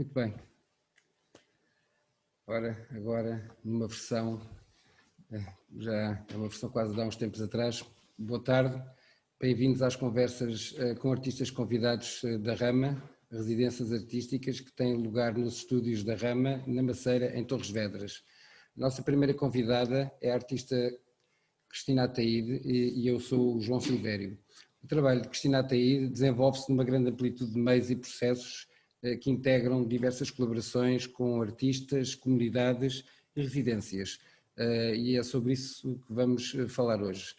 Muito bem. Ora, agora numa versão, já é uma versão quase de há uns tempos atrás. Boa tarde, bem-vindos às conversas com artistas convidados da Rama, residências artísticas que têm lugar nos estúdios da Rama, na Maceira, em Torres Vedras. Nossa primeira convidada é a artista Cristina Ataíde e eu sou o João Silvério. O trabalho de Cristina Ataíde desenvolve-se numa grande amplitude de meios e processos que integram diversas colaborações com artistas, comunidades e residências. E é sobre isso que vamos falar hoje.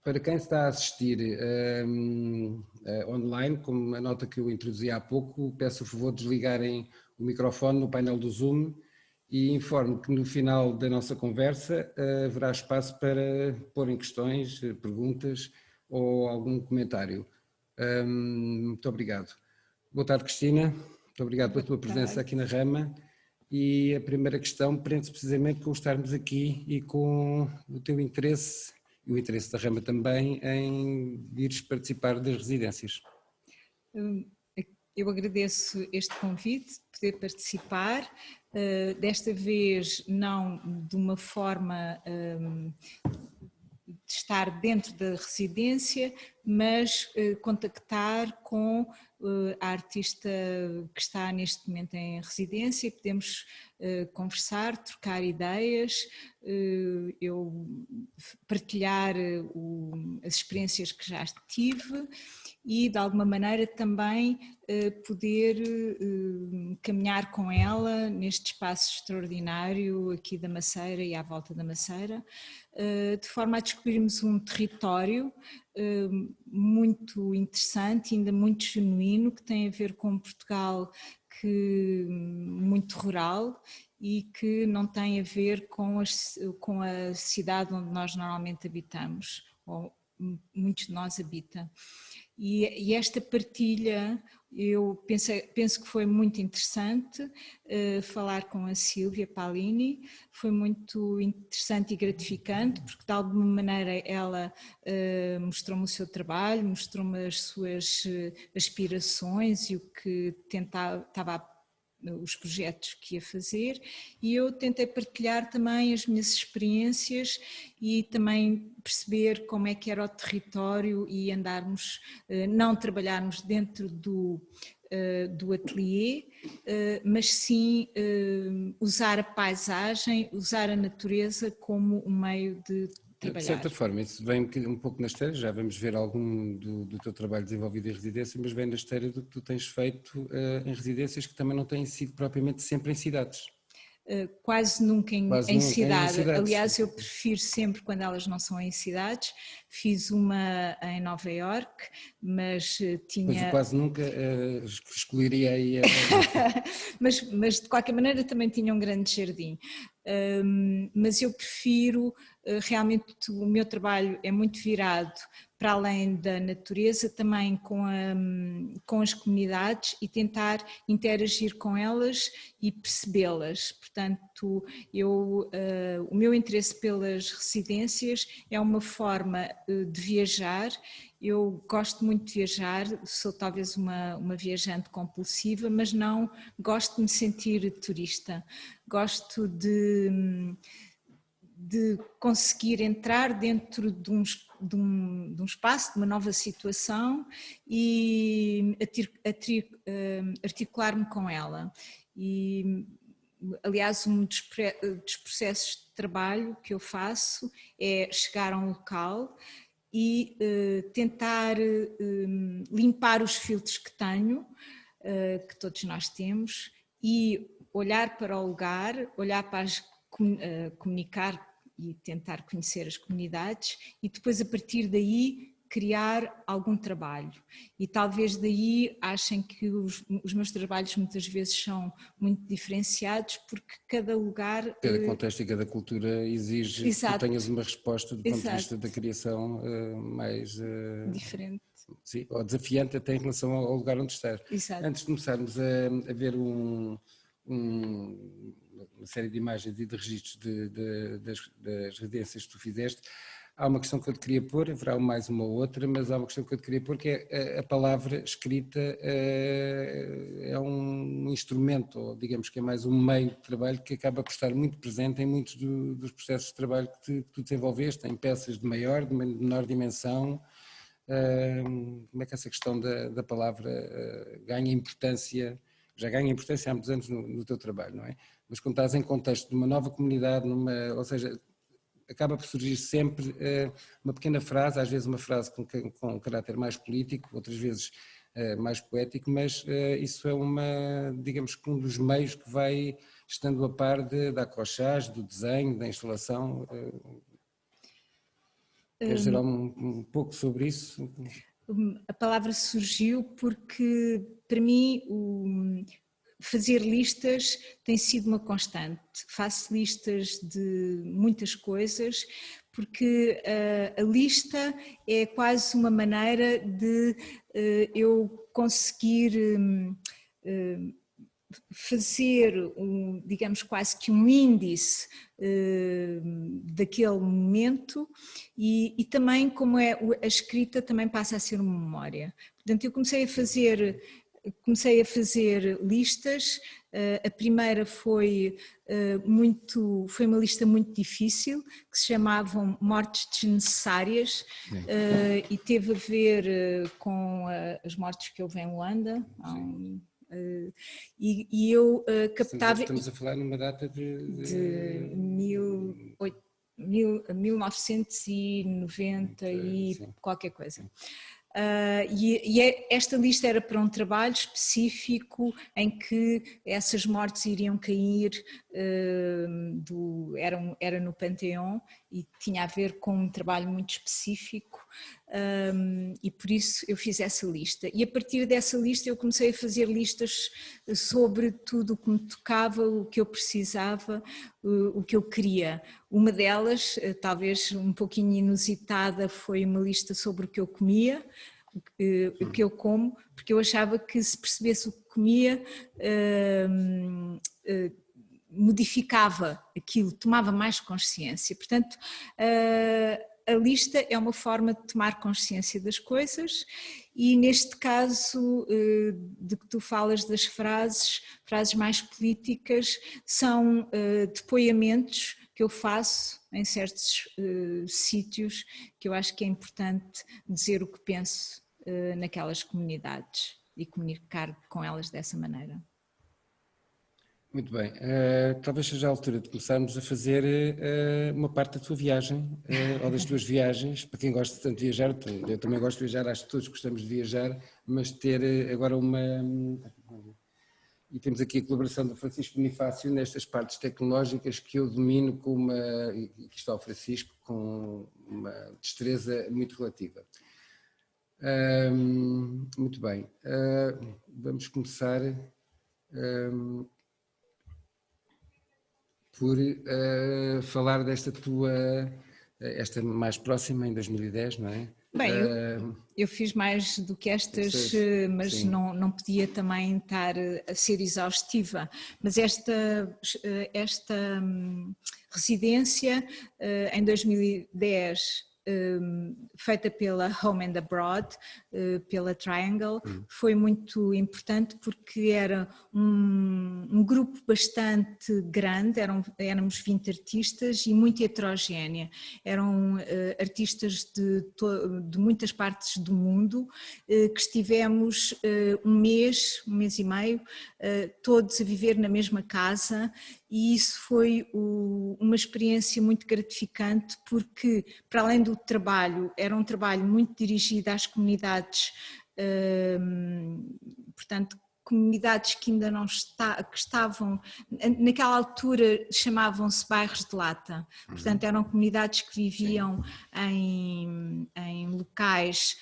Para quem está a assistir online, como a nota que eu introduzi há pouco, peço o favor de desligarem o microfone no painel do Zoom e informo que no final da nossa conversa haverá espaço para porem questões, perguntas ou algum comentário. Muito obrigado. Boa tarde, Cristina. Muito obrigado pela tua presença aqui na Rama. E a primeira questão prende-se precisamente com estarmos aqui e com o teu interesse, e o interesse da Rama também, em vires participar das residências. Eu agradeço este convite, poder participar, desta vez não de uma forma de estar dentro da residência, mas contactar com a artista que está neste momento em residência e podemos conversar, trocar ideias, eu partilhar as experiências que já tive e de alguma maneira também poder caminhar com ela neste espaço extraordinário aqui da Maceira e à volta da Maceira, de forma a descobrirmos um território muito interessante, ainda muito genuíno, que tem a ver com Portugal muito rural e que não tem a ver com a cidade onde nós normalmente habitamos, ou muitos de nós habitam. E esta partilha, eu penso que foi muito interessante falar com a Sílvia Palini, foi muito interessante e gratificante, porque de alguma maneira ela mostrou-me o seu trabalho, mostrou-me as suas aspirações e o que os projetos que ia fazer, e eu tentei partilhar também as minhas experiências e também perceber como é que era o território e andarmos, não trabalharmos dentro do ateliê, mas sim usar a paisagem, usar a natureza como um meio de trabalhar. De certa forma, isso vem um pouco na esteira, já vamos ver algum do teu trabalho desenvolvido em residência, mas vem na esteira do que tu tens feito em residências que também não têm sido propriamente sempre em cidades. Quase nunca em cidade, cidades. Aliás eu prefiro sempre quando elas não são em cidades. Fiz uma em Nova Iorque, mas tinha... Pois eu quase nunca escolheria aí mas de qualquer maneira também tinha um grande jardim. Mas eu prefiro, realmente o meu trabalho é muito virado para além da natureza, também com as comunidades e tentar interagir com elas e percebê-las. Portanto, o meu interesse pelas residências é uma forma de viajar. Eu gosto muito de viajar, sou talvez uma viajante compulsiva, mas não gosto de me sentir turista. Gosto de conseguir entrar dentro de um espaço, de uma nova situação e articular-me com ela. E, aliás, um dos processos de trabalho que eu faço é chegar a um local e tentar limpar os filtros que tenho, que todos nós temos, e olhar para o lugar, olhar para comunicar e tentar conhecer as comunidades e depois a partir daí criar algum trabalho. E talvez daí achem que os meus trabalhos muitas vezes são muito diferenciados, porque cada lugar... Cada contexto e cada cultura exige que tu tenhas uma resposta do ponto de vista da criação mais... diferente. Sim, ou desafiante até em relação ao lugar onde estás. Exato. Antes de começarmos a ver uma série de imagens e de registros das residências que tu fizeste, há uma questão que eu te queria pôr, haverá mais uma ou outra, mas há uma questão que eu te queria pôr, que é a palavra escrita é um instrumento, ou digamos que é mais um meio de trabalho que acaba por estar muito presente em muitos dos processos de trabalho que tu desenvolveste, em peças de maior, de menor dimensão. Como é que essa questão da palavra ganha importância, já ganha importância há muitos anos no teu trabalho, não é? Mas quando estás em contexto de uma nova comunidade, ou seja, acaba por surgir sempre uma pequena frase, às vezes uma frase com um caráter mais político, outras vezes mais poético, mas isso é digamos que um dos meios que vai estando a par da accrochage, do desenho, da instalação. Queres dizer um pouco sobre isso? A palavra surgiu porque, para mim, fazer listas tem sido uma constante. Faço listas de muitas coisas, porque a lista é quase uma maneira de eu conseguir fazer, digamos, quase que um índice daquele momento e também, como é a escrita, também passa a ser uma memória. Portanto, eu comecei a fazer listas. A primeira foi uma lista muito difícil, que se chamavam Mortes Desnecessárias, e teve a ver com as mortes que houve em Luanda. E eu captava... Estamos a falar numa data de 1990 e qualquer coisa. Esta lista era para um trabalho específico em que essas mortes iriam cair, era no Panteão, e tinha a ver com um trabalho muito específico, e por isso eu fiz essa lista. E a partir dessa lista eu comecei a fazer listas sobre tudo o que me tocava, o que eu precisava, o que eu queria. Uma delas, talvez um pouquinho inusitada, foi uma lista sobre o que eu comia, o que eu como, porque eu achava que se percebesse o que comia, modificava aquilo, tomava mais consciência. Portanto, a lista é uma forma de tomar consciência das coisas e, neste caso de que tu falas das frases mais políticas, são depoiamentos que eu faço em certos sítios, que eu acho que é importante dizer o que penso naquelas comunidades e comunicar com elas dessa maneira. Muito bem, talvez seja a altura de começarmos a fazer uma parte da tua viagem, ou das tuas viagens. Para quem gosta tanto de viajar, eu também gosto de viajar, acho que todos gostamos de viajar, mas ter agora e temos aqui a colaboração do Francisco Bonifácio nestas partes tecnológicas que eu domino e que está o Francisco com uma destreza muito relativa. Muito bem, vamos começar por falar desta esta mais próxima, em 2010, não é? Bem, eu fiz mais do que estas, mas não podia também estar a ser exaustiva. Mas esta residência em 2010, feita pela Home and Abroad, pela Triangle, foi muito importante porque era um grupo bastante grande, éramos 20 artistas e muito heterogénea. Eram artistas de muitas partes do mundo, que estivemos um mês e meio, todos a viver na mesma casa, e isso foi uma experiência muito gratificante porque, para além do trabalho, era um trabalho muito dirigido às comunidades, portanto, comunidades que ainda não que estavam, naquela altura chamavam-se bairros de lata, portanto eram comunidades que viviam em locais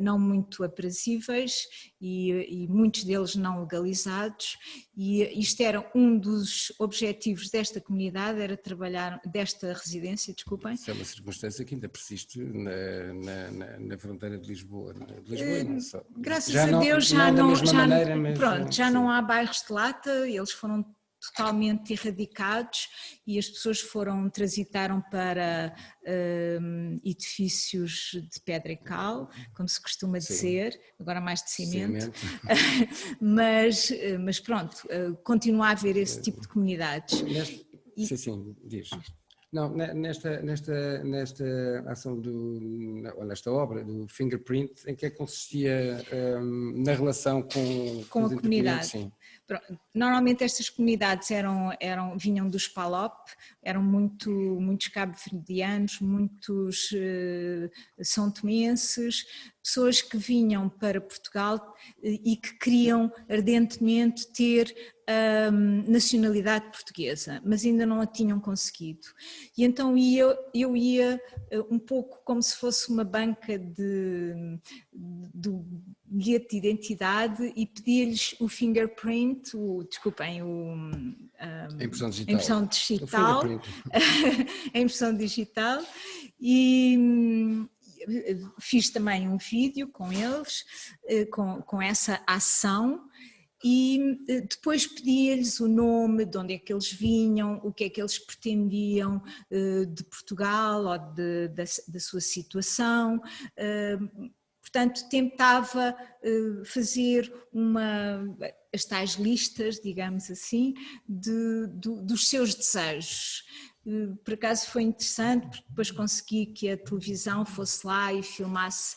não muito aprazíveis e muitos deles não legalizados, e isto era um dos objetivos desta comunidade, era trabalhar, desta residência, desculpem. Isso é uma circunstância que ainda persiste na fronteira de Lisboa. De Lisboa não só. Graças a Deus já não, da mesma maneira, mas pronto, já não há bairros de lata, eles foram totalmente erradicados e as pessoas transitaram para edifícios de pedra e cal, como se costuma dizer, agora mais de cimento, mas pronto, continua a haver esse tipo de comunidades. Sim, diz. Não, nesta ação nesta obra do Fingerprint, em que é que consistia na relação com a comunidade? Sim. Normalmente estas comunidades vinham dos PALOP, eram muitos cabo-verdianos, muitos são-tomenses, pessoas que vinham para Portugal e que queriam ardentemente ter nacionalidade portuguesa, mas ainda não a tinham conseguido. E então eu ia um pouco como se fosse uma banca do bilhete de identidade e pedia-lhes o fingerprint, a impressão digital. A impressão digital e fiz também um vídeo com eles, com essa ação. E depois pedia-lhes o nome, de onde é que eles vinham, o que é que eles pretendiam de Portugal ou da sua situação. Portanto, tentava fazer as tais listas, digamos assim, dos seus desejos. Por acaso foi interessante, porque depois consegui que a televisão fosse lá e filmasse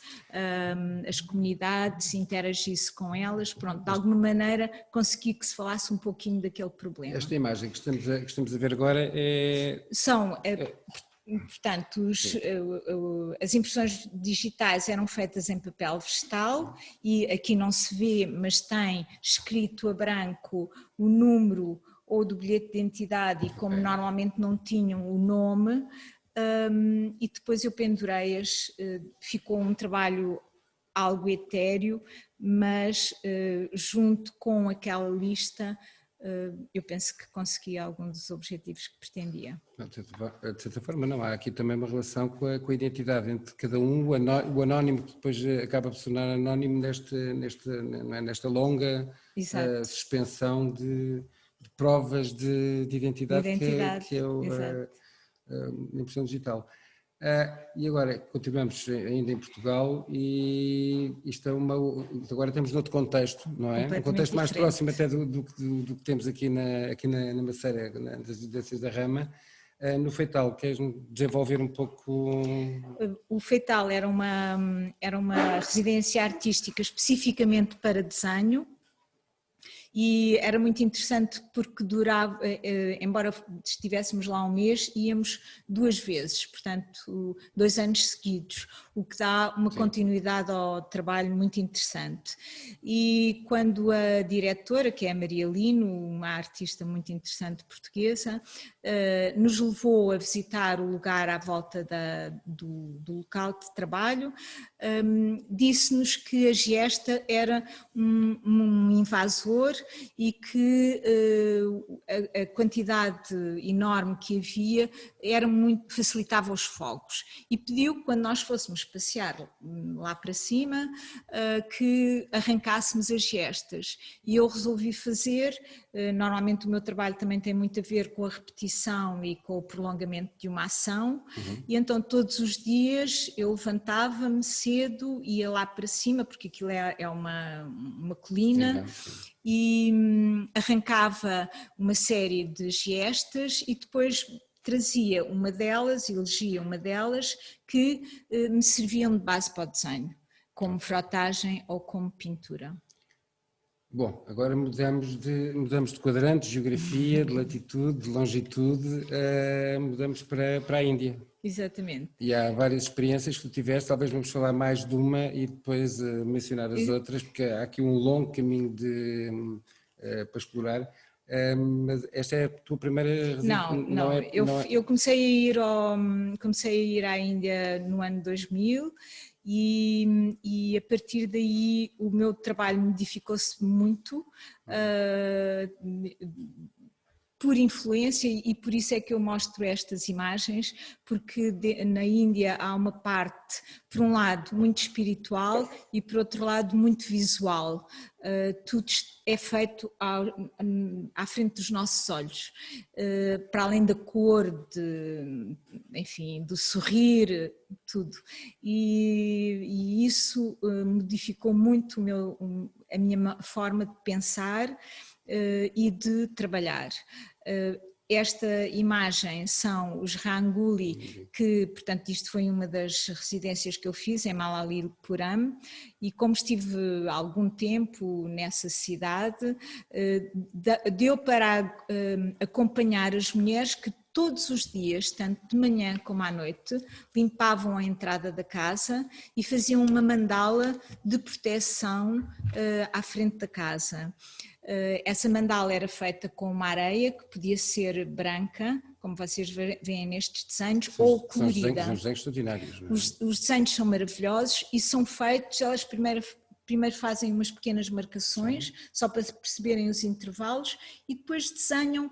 as comunidades, interagisse com elas, pronto, de alguma maneira consegui que se falasse um pouquinho daquele problema. Esta imagem que estamos a ver agora é... Portanto, as impressões digitais eram feitas em papel vegetal e aqui não se vê, mas tem escrito a branco o número ou do bilhete de identidade e como normalmente não tinham o nome, e depois eu pendurei-as, ficou um trabalho algo etéreo, mas junto com aquela lista eu penso que consegui algum dos objetivos que pretendia. De certa forma não, há aqui também uma relação com a identidade entre cada um, o anónimo que depois acaba por se tornar anónimo nesta longa suspensão de provas de identidade, que é a impressão digital. E agora continuamos ainda em Portugal e isto agora estamos noutro contexto, não é? Um contexto mais próximo até do que temos aqui na Maceira, nas residências da Rama. No Feital, queres desenvolver um pouco? O Feital era uma residência artística especificamente para desenho. E era muito interessante porque durava, embora estivéssemos lá um mês, íamos 2 vezes, portanto 2 anos seguidos, o que dá uma continuidade ao trabalho muito interessante. E quando a diretora, que é a Maria Lino, uma artista muito interessante portuguesa, nos levou a visitar o lugar à volta do local de trabalho, disse-nos que a Giesta era um invasor e que a quantidade enorme que havia facilitava os fogos e pediu que quando nós fôssemos passear lá para cima que arrancássemos as gestas e eu resolvi fazer. Normalmente o meu trabalho também tem muito a ver com a repetição e com o prolongamento de uma ação e então todos os dias eu levantava-me cedo, ia lá para cima porque aquilo é uma colina e arrancava uma série de gestas e depois trazia uma delas, elegia uma delas que me serviam de base para o desenho, como frotagem ou como pintura. Bom, agora mudamos de quadrante, de geografia, de latitude, de longitude, mudamos para a Índia. Exatamente. E há várias experiências que tu tiveste, talvez vamos falar mais de uma e depois mencionar as outras, porque há aqui um longo caminho para explorar. Mas esta é a tua primeira residência? Não. Eu comecei a ir à Índia no ano 2000 e a partir daí o meu trabalho modificou-se muito, por influência, e por isso é que eu mostro estas imagens, porque na Índia há uma parte, por um lado, muito espiritual e por outro lado, muito visual. Tudo é feito à frente dos nossos olhos, para além da cor, enfim, do sorrir, tudo. E isso modificou muito a minha forma de pensar e de trabalhar. Esta imagem são os Rangoli, que, portanto, isto foi uma das residências que eu fiz em Malalipuram, e como estive algum tempo nessa cidade, deu para acompanhar as mulheres que todos os dias, tanto de manhã como à noite, limpavam a entrada da casa e faziam uma mandala de proteção à frente da casa. Essa mandala era feita com uma areia que podia ser branca, como vocês veem nestes desenhos, ou colorida. São desenhos extraordinários. Não é? Os desenhos são maravilhosos e são feitos, elas primeiro fazem umas pequenas marcações, sim, só para perceberem os intervalos, e depois desenham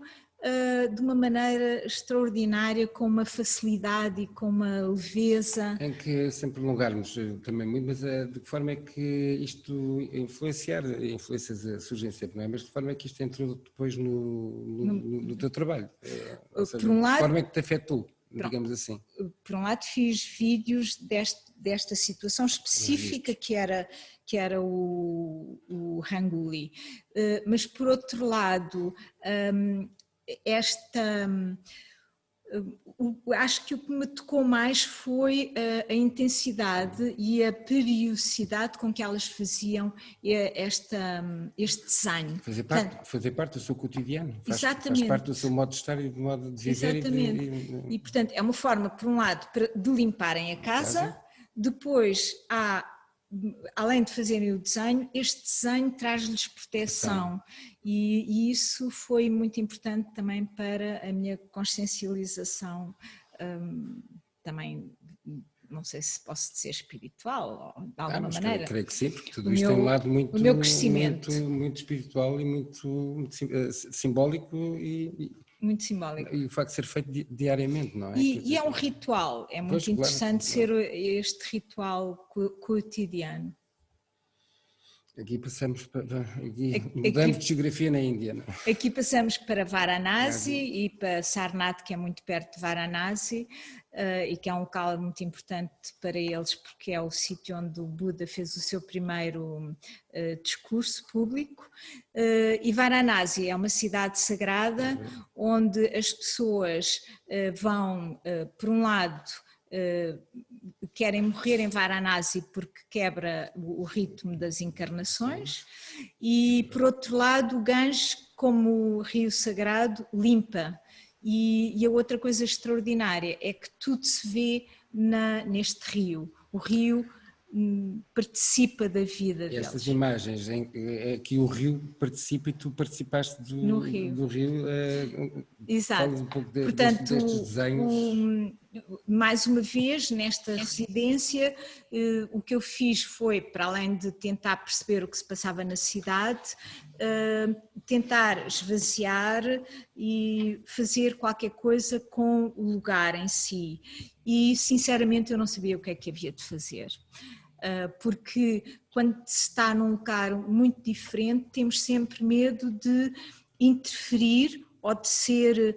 de uma maneira extraordinária, com uma facilidade e com uma leveza. Em que, sem prolongarmos também muito, mas de que forma é que isto influências surgem sempre, não é? Mas de que forma é que isto entrou depois no teu trabalho? Ou seja, por um lado, de que forma é que te afetou, digamos assim? Por um lado fiz vídeos desta situação específica que era o Rangoli, mas por outro lado, acho que o que me tocou mais foi a intensidade e a periodicidade com que elas faziam este desenho. Fazer parte do seu cotidiano, faz parte do seu modo de estar e do modo de viver. Exatamente. E, portanto, é uma forma, por um lado, de limparem a casa. Depois além de fazerem o desenho, este desenho traz-lhes proteção, e isso foi muito importante também para a minha consciencialização, também, não sei se posso dizer espiritual, ou de alguma maneira. Creio que sim, porque tudo isto tem um lado muito espiritual e muito simbólico muito simbólico. E o facto de ser feito diariamente, não é? E é um ritual, é muito interessante ser este ritual cotidiano. Aqui passamos mudamos de geografia na Índia, não é? Aqui passamos para Varanasi e para Sarnath, que é muito perto de Varanasi, e que é um local muito importante para eles, porque é o sítio onde o Buda fez o seu primeiro discurso público. E Varanasi é uma cidade sagrada onde as pessoas vão, por um lado, querem morrer em Varanasi porque quebra o ritmo das encarnações, e por outro lado o Ganges, como rio sagrado, limpa. E a outra coisa extraordinária é que tudo se vê neste rio. O rio participa da vida deles. Estas imagens é que o rio participa e tu participaste do rio. Exato. Fala um pouco destes desenhos. Mais uma vez, nesta residência, o que eu fiz foi, para além de tentar perceber o que se passava na cidade, tentar esvaziar e fazer qualquer coisa com o lugar em si. E, sinceramente, eu não sabia o que é que havia de fazer. Porque quando se está num lugar muito diferente, temos sempre medo de interferir ou de ser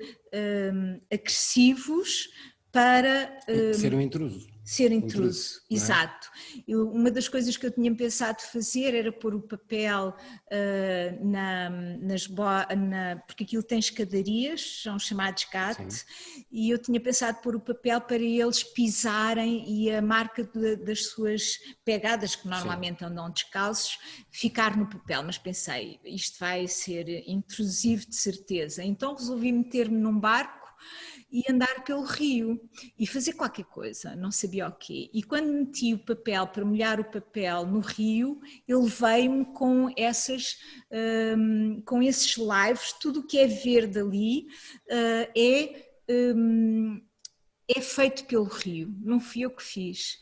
agressivos para... ser um intruso. Ser intruso, exato. Uma das coisas que eu tinha pensado fazer era pôr o papel porque aquilo tem escadarias, são chamados GAT, e eu tinha pensado pôr o papel para eles pisarem e a marca das suas pegadas, que normalmente andam descalços, ficar no papel, mas pensei, isto vai ser intrusivo de certeza, então resolvi meter-me num barco e andar pelo rio e fazer qualquer coisa, não sabia o quê. E quando meti o papel, para molhar o papel no rio, ele veio-me com esses lives, tudo o que é verde ali é é feito pelo rio, não fui eu que fiz.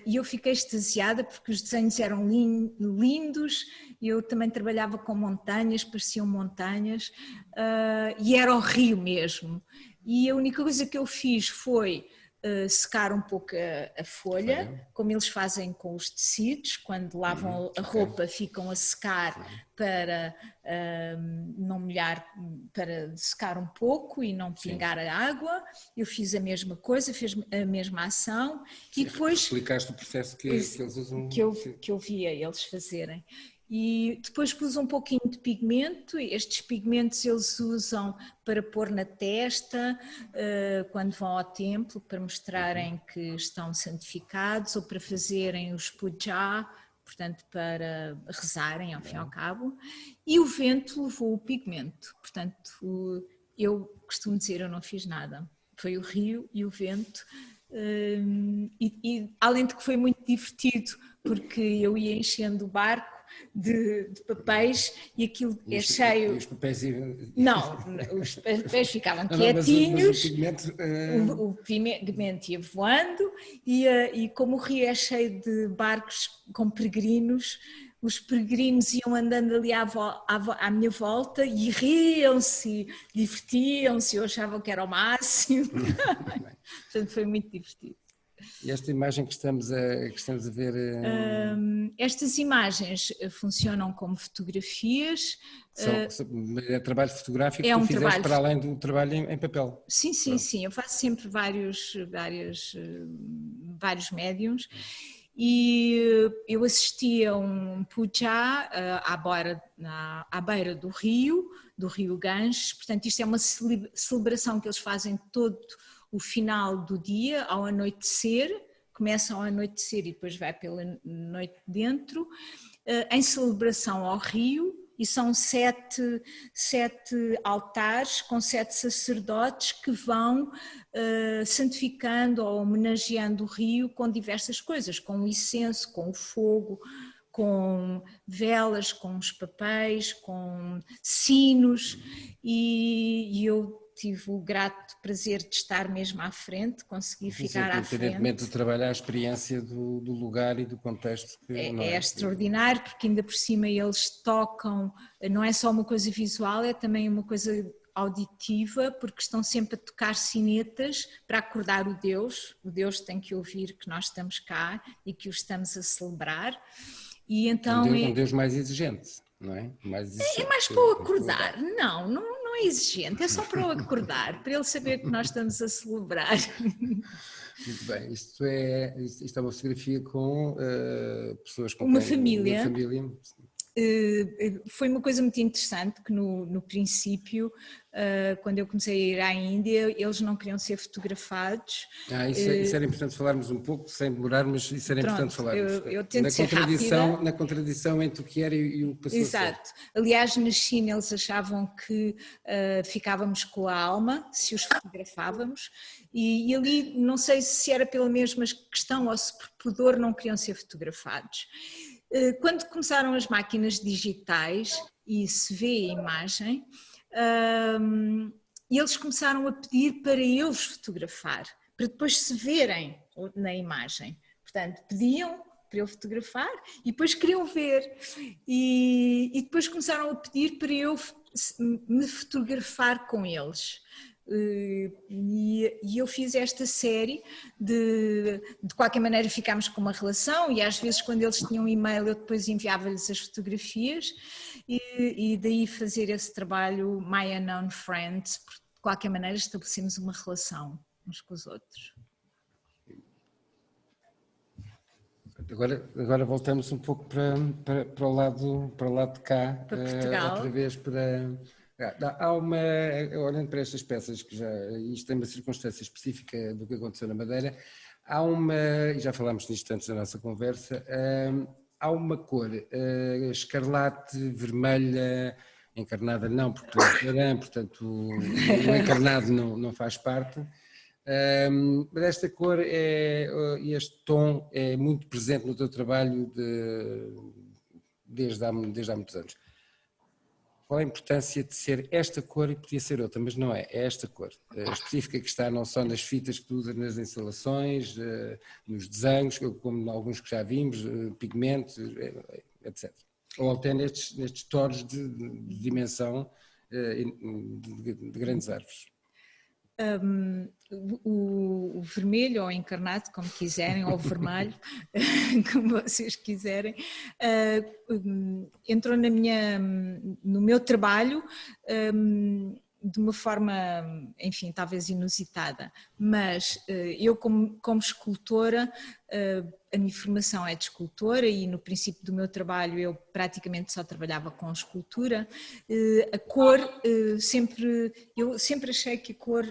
E eu fiquei extasiada porque os desenhos eram lindos, eu também trabalhava com montanhas, pareciam montanhas, e era o rio mesmo. E a única coisa que eu fiz foi secar um pouco a folha, como eles fazem com os tecidos, quando lavam a roupa ficam a secar para não molhar, para secar um pouco e não pingar a água. Eu fiz a mesma coisa, fiz a mesma ação. Sim, e depois explicaste o processo que eles usam. que eu via eles fazerem. E depois pus um pouquinho de pigmento. Estes pigmentos eles usam para pôr na testa quando vão ao templo, para mostrarem que estão santificados, ou para fazerem os puja, portanto para rezarem ao fim e ao cabo. E o vento levou o pigmento, portanto eu costumo dizer, eu não fiz nada, foi o rio e o vento. E além de que foi muito divertido, porque eu ia enchendo o barco de papéis e aquilo é cheio. E os papéis Não, os papéis ficavam quietinhos, mas o pigmento ia voando e como o rio é cheio de barcos com peregrinos, os peregrinos iam andando ali à minha volta e riam-se, divertiam-se, eu achava que era o máximo. Portanto, foi muito divertido. E esta imagem que estamos a ver... Estas imagens funcionam como fotografias. É trabalho fotográfico que tu fizeste para além do trabalho em papel. Sim, sim, sim. Eu faço sempre vários médiums. E eu assisti a um puja à beira do Rio Ganges. Portanto, isto é uma celebração que eles fazem todo o final do dia, ao anoitecer, começa ao anoitecer e depois vai pela noite dentro, em celebração ao rio, e são sete altares com 7 sacerdotes que vão santificando ou homenageando o rio com diversas coisas, com o incenso, com o fogo, com velas, com os papéis, com sinos, e eu tive o grato prazer de estar mesmo à frente, consegui ficar à frente. Independentemente do trabalho, a experiência do lugar e do contexto. É extraordinário, porque ainda por cima eles tocam, não é só uma coisa visual, é também uma coisa auditiva, porque estão sempre a tocar sinetas para acordar o Deus tem que ouvir que nós estamos cá e que o estamos a celebrar. E então um Deus mais exigente, não é? É mais para o acordar, não é exigente, é só para o acordar, para ele saber que nós estamos a celebrar. Muito bem, isto é uma fotografia com pessoas com uma família. Foi uma coisa muito interessante que no princípio, quando eu comecei a ir à Índia, eles não queriam ser fotografados. Isso era importante falarmos um pouco, sem demorar, mas isso era importante falarmos. Eu tento ser rápida. Na contradição entre o que era e o que passou. Exato. Aliás, na China eles achavam que ficávamos com a alma se os fotografávamos, e ali não sei se era pela mesma questão ou se por pudor não queriam ser fotografados. Quando começaram as máquinas digitais e se vê a imagem, eles começaram a pedir para eu os fotografar, para depois se verem na imagem. Portanto, pediam para eu fotografar e depois queriam ver. E depois começaram a pedir para eu me fotografar com eles. E eu fiz esta série de qualquer maneira ficámos com uma relação, e às vezes quando eles tinham e-mail eu depois enviava-lhes as fotografias, e daí fazer esse trabalho My Unknown Friends, porque de qualquer maneira estabelecemos uma relação uns com os outros. Agora voltamos um pouco para o lado de cá, para Portugal. Outra vez olhando para estas peças, que isto tem uma circunstância específica do que aconteceu na Madeira, e já falámos nisto antes da nossa conversa, há uma cor escarlate, vermelha, encarnada não, porque tu és clarã, portanto o encarnado não faz parte, mas esta cor e este tom é muito presente no teu trabalho desde há muitos anos. qual a importância de ser esta cor e podia ser outra, mas não é, é esta cor específica que está não só nas fitas que tu usas nas instalações, nos desenhos, como alguns que já vimos, pigmentos, etc. Ou até nestes toros de dimensão de grandes árvores. O vermelho ou encarnado, como quiserem, ou o vermelho, como vocês quiserem, entrou no meu trabalho de uma forma, enfim, talvez inusitada, mas eu como escultora, a minha formação é de escultora e no princípio do meu trabalho eu praticamente só trabalhava com escultura. A cor, eu sempre achei que a cor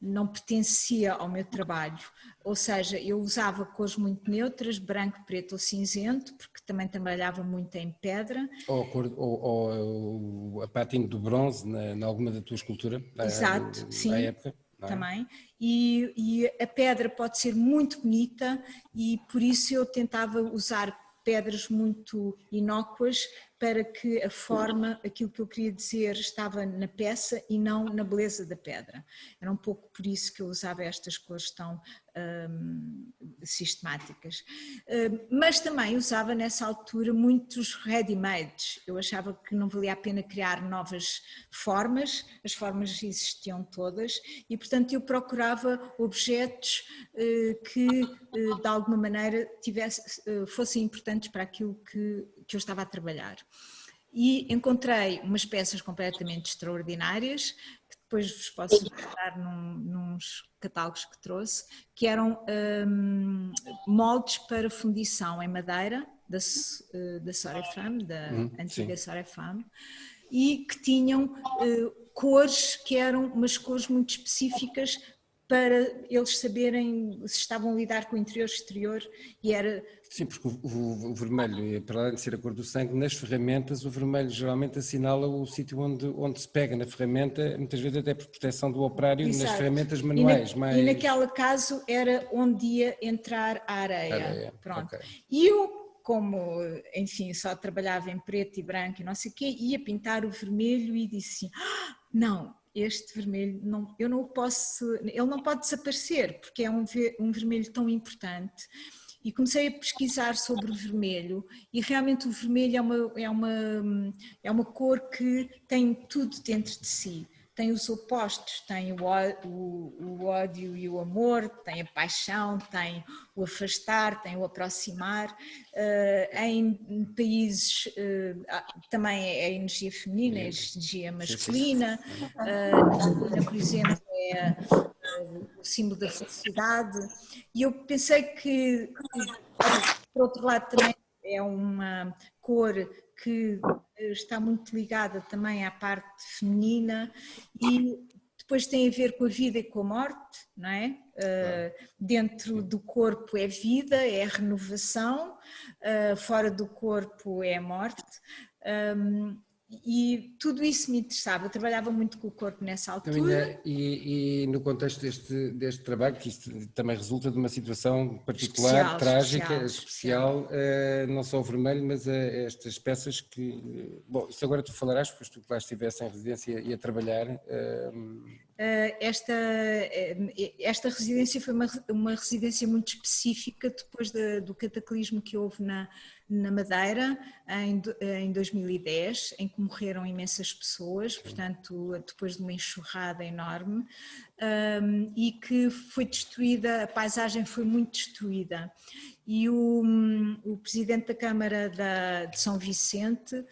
não pertencia ao meu trabalho, ou seja, eu usava cores muito neutras, branco, preto ou cinzento, porque também trabalhava muito em pedra. Ou a pátina do bronze em alguma da tua escultura? Exato, sim. À época? Também, e a pedra pode ser muito bonita e por isso eu tentava usar pedras muito inócuas para que a forma, aquilo que eu queria dizer estava na peça e não na beleza da pedra. Era um pouco por isso que eu usava estas cores tão sistemáticas. Mas também usava nessa altura muitos ready-mades. Eu achava que não valia a pena criar novas formas, as formas existiam todas e portanto eu procurava objetos que de alguma maneira fossem importantes para aquilo que eu estava a trabalhar. E encontrei umas peças completamente extraordinárias, que depois vos posso mostrar nos catálogos que trouxe, que eram moldes para fundição em madeira, da Sorefam, da antiga Sorefam, e que tinham cores que eram umas cores muito específicas para eles saberem se estavam a lidar com o interior exterior e era... Sim, porque o vermelho, para além de ser a cor do sangue, nas ferramentas o vermelho geralmente assinala o sítio onde se pega na ferramenta, muitas vezes até por proteção do operário. Exato. Nas ferramentas manuais. E naquele caso era onde ia entrar a areia. Pronto. Okay. E eu, como, enfim, só trabalhava em preto e branco e não sei o quê, ia pintar o vermelho e disse assim, não, este vermelho, eu não posso, ele não pode desaparecer, porque é um vermelho tão importante. E comecei a pesquisar sobre o vermelho e realmente o vermelho é uma cor que tem tudo dentro de si. Tem os opostos, tem o ódio e o amor, tem a paixão, tem o afastar, tem o aproximar. Em países também é a energia feminina, a energia masculina. Na China, por exemplo, é o símbolo da felicidade. E eu pensei que, por outro lado, também é uma cor que está muito ligada também à parte feminina e depois tem a ver com a vida e com a morte, não é? Dentro do corpo é vida, é renovação, fora do corpo é a morte. E tudo isso me interessava, eu trabalhava muito com o corpo nessa altura. E no contexto deste trabalho, que isto também resulta de uma situação particular, trágica, especial. Não só o vermelho, mas estas peças que... Bom, isso agora tu falarás, porque tu que lá estivesse em residência e a trabalhar... Esta residência foi uma residência muito específica depois do cataclismo que houve na Madeira em 2010, em que morreram imensas pessoas, portanto depois de uma enxurrada enorme, e que foi destruída, a paisagem foi muito destruída. E o presidente da Câmara de São Vicente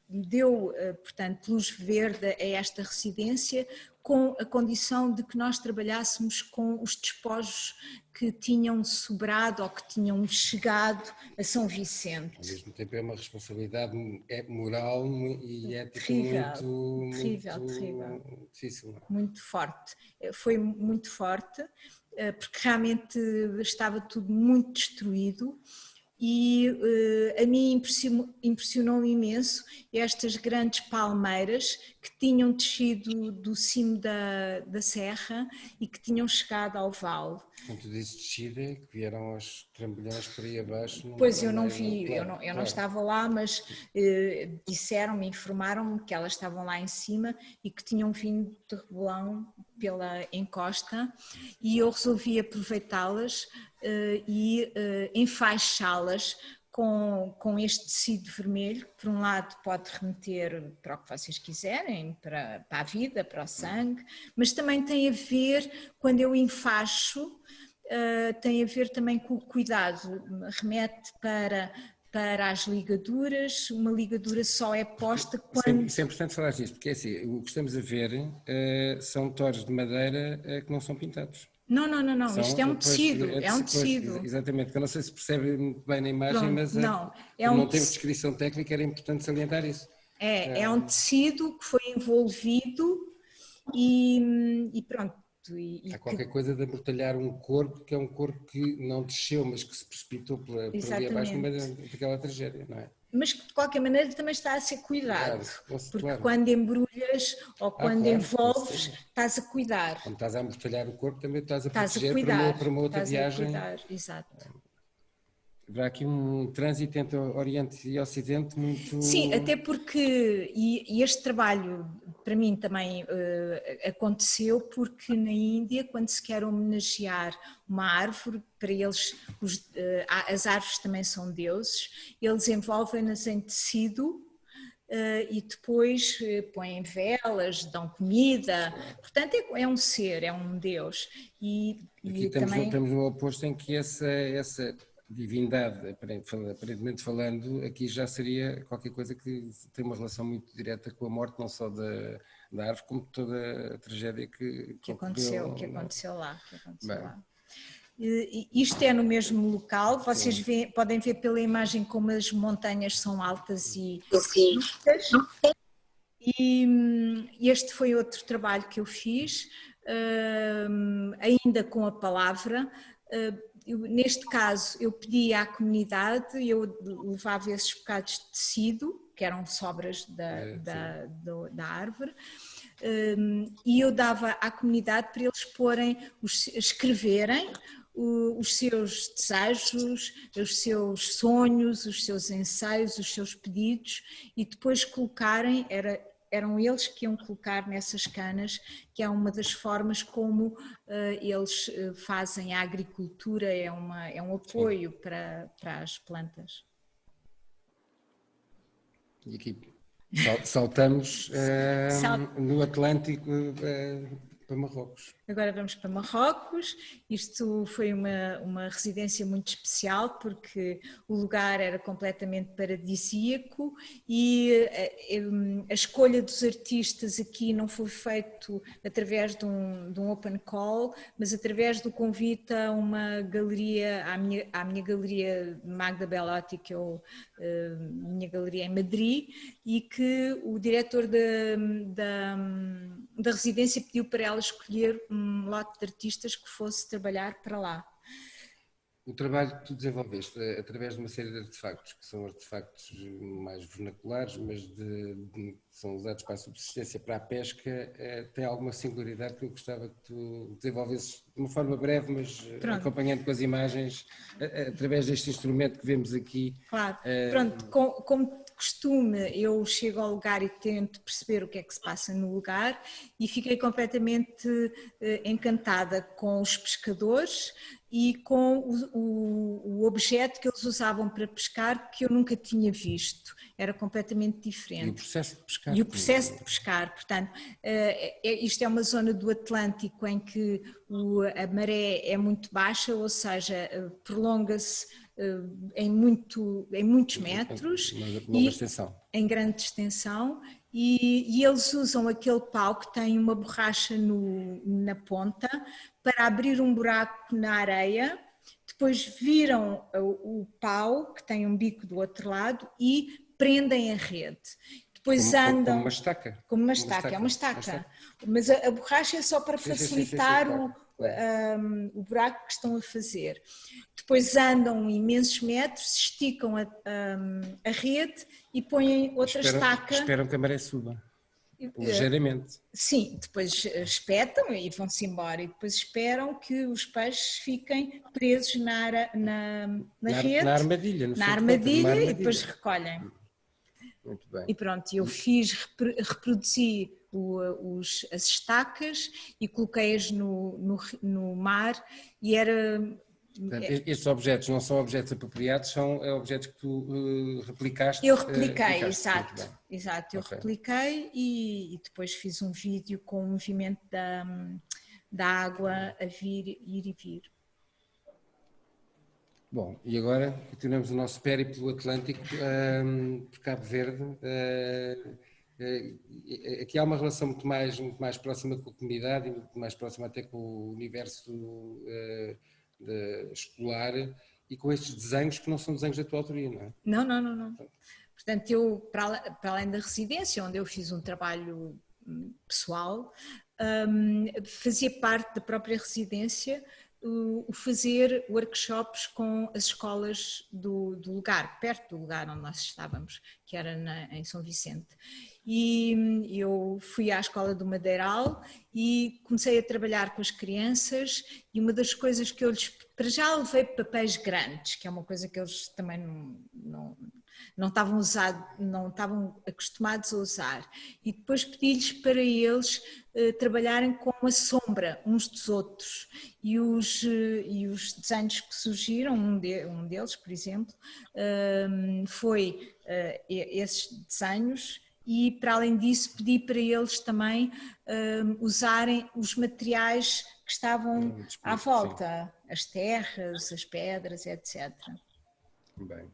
deu, portanto, luz verde a esta residência com a condição de que nós trabalhássemos com os despojos que tinham sobrado ou que tinham chegado a São Vicente. Ao mesmo tempo é uma responsabilidade moral e ética terrível. Difícil. Muito forte. Foi muito forte, porque realmente estava tudo muito destruído. e a mim impressionou imenso estas grandes palmeiras que tinham descido do cimo da serra e que tinham chegado ao vale. Quando tu dizes descida, que vieram aos trambolhões por aí abaixo. Pois eu não vi, claro, eu não estava lá, mas disseram-me, informaram-me que elas estavam lá em cima e que tinham vindo de rebolão pela encosta, e eu resolvi aproveitá-las e enfaixá-las com este tecido vermelho, que por um lado pode remeter para o que vocês quiserem, para a vida, para o sangue, mas também tem a ver, quando eu enfaixo, tem a ver também com o cuidado, remete para as ligaduras. Uma ligadura só é posta quando... Isso é importante falar disto, porque é assim, o que estamos a ver são toros de madeira que não são pintados. Não, isto é um tecido, é um tecido. Exatamente, que eu não sei se percebe muito bem na imagem, Pronto, mas não temos descrição técnica, era importante salientar isso. É um tecido que foi envolvido e pronto. Há qualquer coisa de amortalhar um corpo, que é um corpo que não desceu, mas que se precipitou por ali abaixo no meio daquela tragédia, não é? Mas que de qualquer maneira também está a ser cuidado, porque claro, quando embrulhas ou quando envolves, estás a cuidar. Quando estás a amortalhar o corpo, também estás a proteger para uma outra viagem. Exato. Haverá aqui um trânsito entre Oriente e Ocidente muito... Sim, até porque, e este trabalho para mim também aconteceu porque na Índia, quando se quer homenagear uma árvore, para eles as árvores também são deuses, eles envolvem-nas em tecido e depois põem velas, dão comida, portanto é um ser, é um deus. E aqui estamos no oposto, em que essa divindade, aparentemente falando, aqui já seria qualquer coisa que tem uma relação muito direta com a morte, não só da árvore, como toda a tragédia que aconteceu lá. Isto é no mesmo local, vocês podem ver pela imagem como as montanhas são altas e justas. E este foi outro trabalho que eu fiz, ainda com a palavra. Neste caso eu pedi à comunidade, eu levava esses bocados de tecido, que eram sobras da árvore, e eu dava à comunidade para eles escreverem os seus desejos, os seus sonhos, os seus anseios, os seus pedidos, e depois colocarem, eram eles que iam colocar nessas canas, que é uma das formas como eles fazem a agricultura, é um apoio para as plantas. E aqui saltamos no Atlântico para Marrocos. Agora vamos para Marrocos. Isto foi uma residência muito especial porque o lugar era completamente paradisíaco e a escolha dos artistas aqui não foi feito através de um open call, mas através do convite a uma galeria, à minha galeria Magda Bellotti, que é a minha galeria em Madrid, e que o diretor da residência pediu para ela escolher um lote de artistas que fosse trabalhar para lá. O trabalho que tu desenvolveste através de uma série de artefactos, que são artefactos mais vernaculares, mas são usados para a subsistência, para a pesca, tem alguma singularidade que eu gostava que tu desenvolvesses de uma forma breve, mas acompanhando com as imagens, através deste instrumento que vemos aqui. Claro, pronto, como de costume, eu chego ao lugar e tento perceber o que é que se passa no lugar e fiquei completamente encantada com os pescadores e com o objeto que eles usavam para pescar, que eu nunca tinha visto, era completamente diferente. E o processo de pescar. E o processo de pescar, portanto, isto é uma zona do Atlântico em que a maré é muito baixa, ou seja, prolonga-se em muitos metros, em grande extensão, e eles usam aquele pau que tem uma borracha na ponta para abrir um buraco na areia, depois viram o pau, que tem um bico do outro lado, e prendem a rede. Depois andam... Como uma estaca. É uma estaca. Mas a borracha é só para facilitar o buraco que estão a fazer. Depois andam imensos metros, esticam a rede e põem outra estaca. Esperam que a maré suba, ligeiramente. Sim, depois espetam e vão-se embora e depois esperam que os peixes fiquem presos na rede, na armadilha, no na fim de armadilha, contas, e depois recolhem. Muito bem. E pronto, eu reproduzi as estacas e coloquei-as no mar e era... Portanto, estes objetos não são objetos apropriados, são objetos que tu replicaste. Eu repliquei, exato. Eu Okay. repliquei e depois fiz um vídeo com o movimento da água a ir e vir. Bom, e agora continuamos o nosso périplo atlântico por Cabo Verde. Aqui há uma relação muito mais próxima com a comunidade e muito mais próxima até com o universo escolar e com estes desenhos que não são desenhos da tua autoria, não é? Não. Portanto, eu, para além da residência, onde eu fiz um trabalho pessoal, fazia parte da própria residência o fazer workshops com as escolas do lugar, perto do lugar onde nós estávamos, que era em São Vicente. E eu fui à escola do Madeiral e comecei a trabalhar com as crianças e uma das coisas que eu lhes... Para já levei papéis grandes, que é uma coisa que eles também não estavam acostumados a usar, e depois pedi-lhes para eles trabalharem com a sombra uns dos outros e os desenhos que surgiram, um deles, por exemplo, foi esses desenhos. E para além disso pedi para eles também usarem os materiais que estavam à volta, sim. As terras, as pedras, etc. Bem.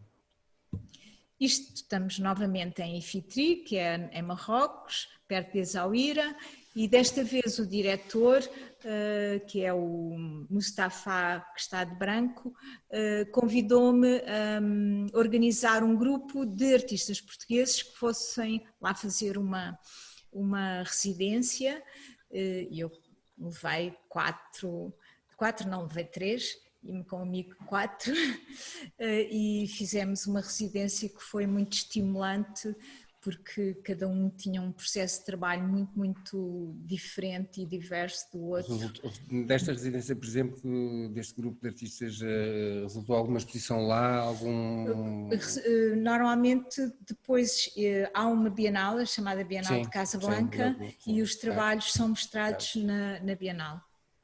Estamos novamente em Ifitri, que é em Marrocos, perto de Essaouira, e desta vez o diretor, que é o Mustafa, que está de branco, convidou-me a organizar um grupo de artistas portugueses que fossem lá fazer uma residência. Eu levei levei 3, e com um amigo 4, e fizemos uma residência que foi muito estimulante, porque cada um tinha um processo de trabalho muito diferente e diverso do outro. Desta residência, por exemplo, deste grupo de artistas, resultou alguma exposição lá? Normalmente depois há uma Bienal, chamada Bienal de Casablanca, e os trabalhos são mostrados na Bienal,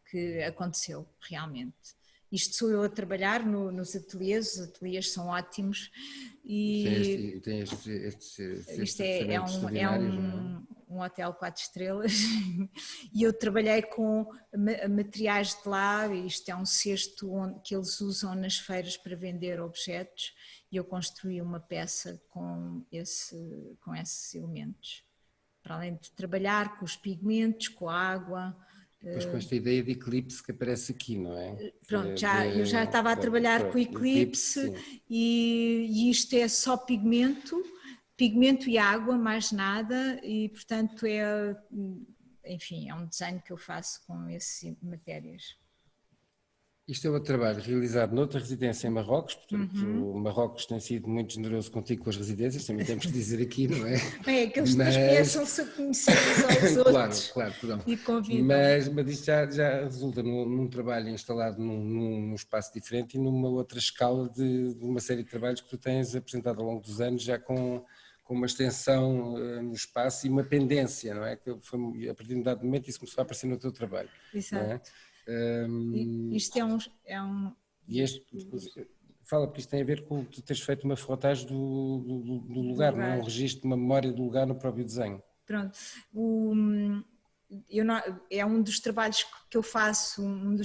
que aconteceu realmente. Isto sou eu a trabalhar nos ateliês, os ateliês são ótimos e isto é um hotel 4 estrelas e eu trabalhei com materiais de lá, isto é um cesto que eles usam nas feiras para vender objetos e eu construí uma peça com esses elementos, para além de trabalhar com os pigmentos, com a água. Depois com esta ideia de eclipse que aparece aqui, não é? Pronto, eu já estava a trabalhar com o eclipse e isto é só pigmento e água, mais nada, e portanto enfim, é um desenho que eu faço com essas matérias. Isto é o trabalho realizado noutra residência em Marrocos, portanto o Marrocos tem sido muito generoso contigo com as residências, também temos que dizer aqui, não é? É que eles começam-se a conhecer uns aos outros. Claro, perdão. E convidam. Mas isto já resulta num trabalho instalado num espaço diferente e numa outra escala de uma série de trabalhos que tu tens apresentado ao longo dos anos, já com uma extensão no espaço e uma pendência, não é? Que foi, a partir de um dado momento isso começou a aparecer no teu trabalho. Exato. Isto é um... Fala, porque isto tem a ver com tu teres feito uma fotagem do lugar, não é? Um registro, uma memória do lugar no próprio desenho. Pronto. É um dos trabalhos que eu faço, um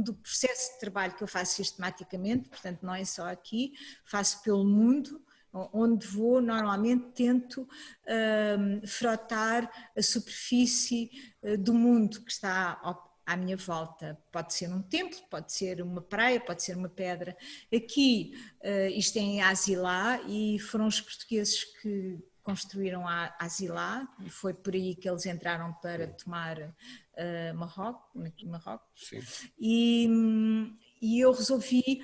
do processo de trabalho que eu faço sistematicamente, portanto não é só aqui, faço pelo mundo. Onde vou, normalmente tento frotar a superfície do mundo que está à minha volta. Pode ser um templo, pode ser uma praia, pode ser uma pedra. Aqui, isto é em Asilá e foram os portugueses que construíram a Asila, e foi por aí que eles entraram para tomar Marrocos. Sim. E eu resolvi,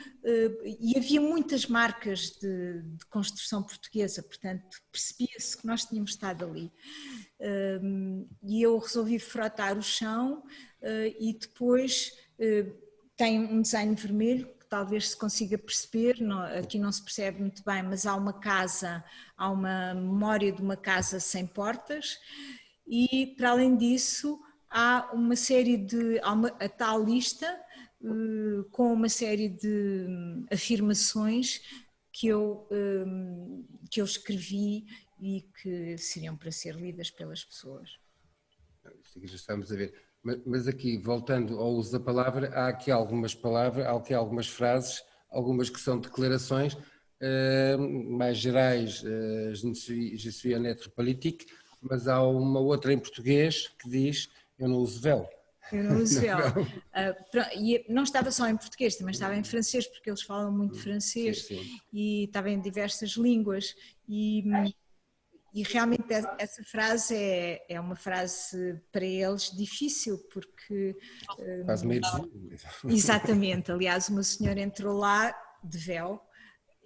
e havia muitas marcas de construção portuguesa, portanto percebia-se que nós tínhamos estado ali. E eu resolvi frotar o chão e depois tem um desenho vermelho que talvez se consiga perceber, aqui não se percebe muito bem, mas há uma casa, há uma memória de uma casa sem portas e para além disso há uma série de, a tal lista com uma série de afirmações que eu escrevi e que seriam para ser lidas pelas pessoas. Já estamos a ver. Mas aqui, voltando ao uso da palavra, há aqui algumas palavras, há aqui algumas frases, algumas que são declarações mais gerais, je suis un être politique, mas há uma outra em português que diz, eu não uso véu. Eu não uso véu. E não estava só em português, também estava em francês, porque eles falam muito francês, sim. E estava em diversas línguas. E realmente essa frase é uma frase para eles difícil, porque... Quase meio Exatamente, aliás uma senhora entrou lá de véu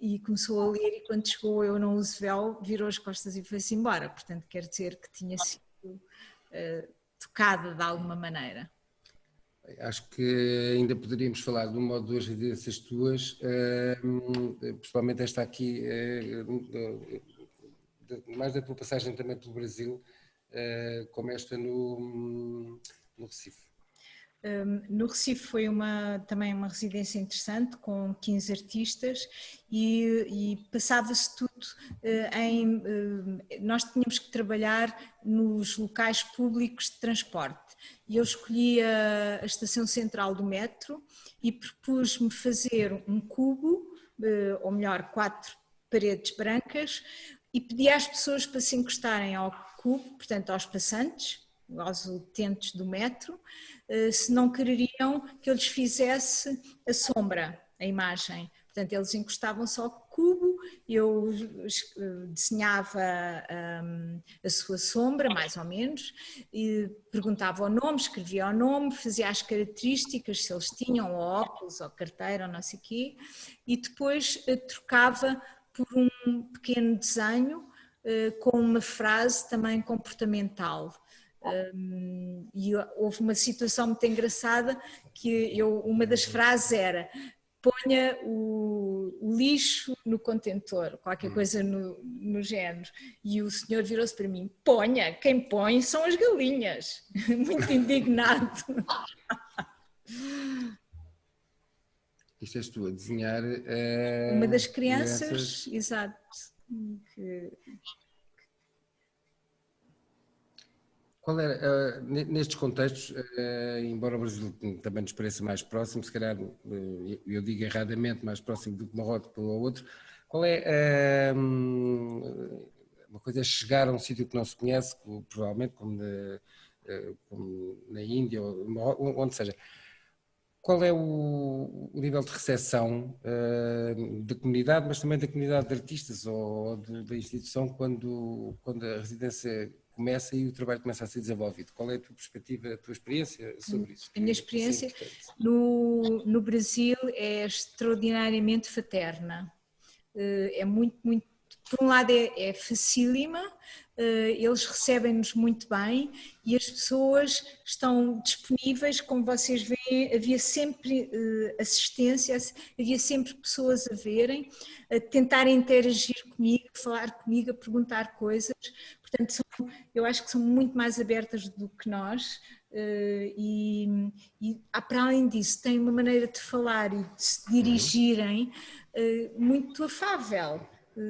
e começou a ler e quando chegou eu não uso véu, virou as costas e foi-se embora, portanto quer dizer que tinha sido tocada de alguma maneira. Acho que ainda poderíamos falar de uma ou duas residências tuas, principalmente esta aqui, mais da tua passagem também pelo Brasil, como esta no Recife. No Recife foi também uma residência interessante com 15 artistas e passava-se tudo nós tínhamos que trabalhar nos locais públicos de transporte e eu escolhi a estação central do metro e propus-me fazer um cubo, ou melhor 4 paredes brancas e pedi às pessoas para se encostarem ao cubo, portanto aos passantes, aos utentes do metro, se não quereriam que eu lhes fizesse a sombra, a imagem. Portanto, eles encostavam-se ao cubo, eu desenhava a sua sombra, mais ou menos, e perguntava o nome, escrevia o nome, fazia as características, se eles tinham óculos ou carteira ou não sei o quê, e depois trocava por um pequeno desenho com uma frase também comportamental. E houve uma situação muito engraçada que uma das frases era ponha o lixo no contentor, qualquer coisa no género, e o senhor virou-se para mim, ponha, quem põe são as galinhas, muito indignado. Isto és tu a desenhar uma das crianças. Exato. Qual era, nestes contextos, embora o Brasil também nos pareça mais próximo, se calhar, eu digo erradamente, mais próximo do que Marrocos para o outro, qual é, uma coisa é chegar a um sítio que não se conhece, provavelmente como na Índia, ou onde seja, qual é o nível de recepção da comunidade, mas também da comunidade de artistas ou da instituição quando a residência começa e o trabalho começa a ser desenvolvido? Qual é a tua perspectiva, a tua experiência sobre isso? A minha experiência no Brasil é extraordinariamente fraterna. É muito, por um lado é facílima, eles recebem-nos muito bem e as pessoas estão disponíveis, como vocês veem, havia sempre assistência, havia sempre pessoas a verem, a tentarem interagir comigo, a falar comigo, a perguntar coisas, portanto eu acho que são muito mais abertas do que nós e para além disso têm uma maneira de falar e de se dirigirem muito afável,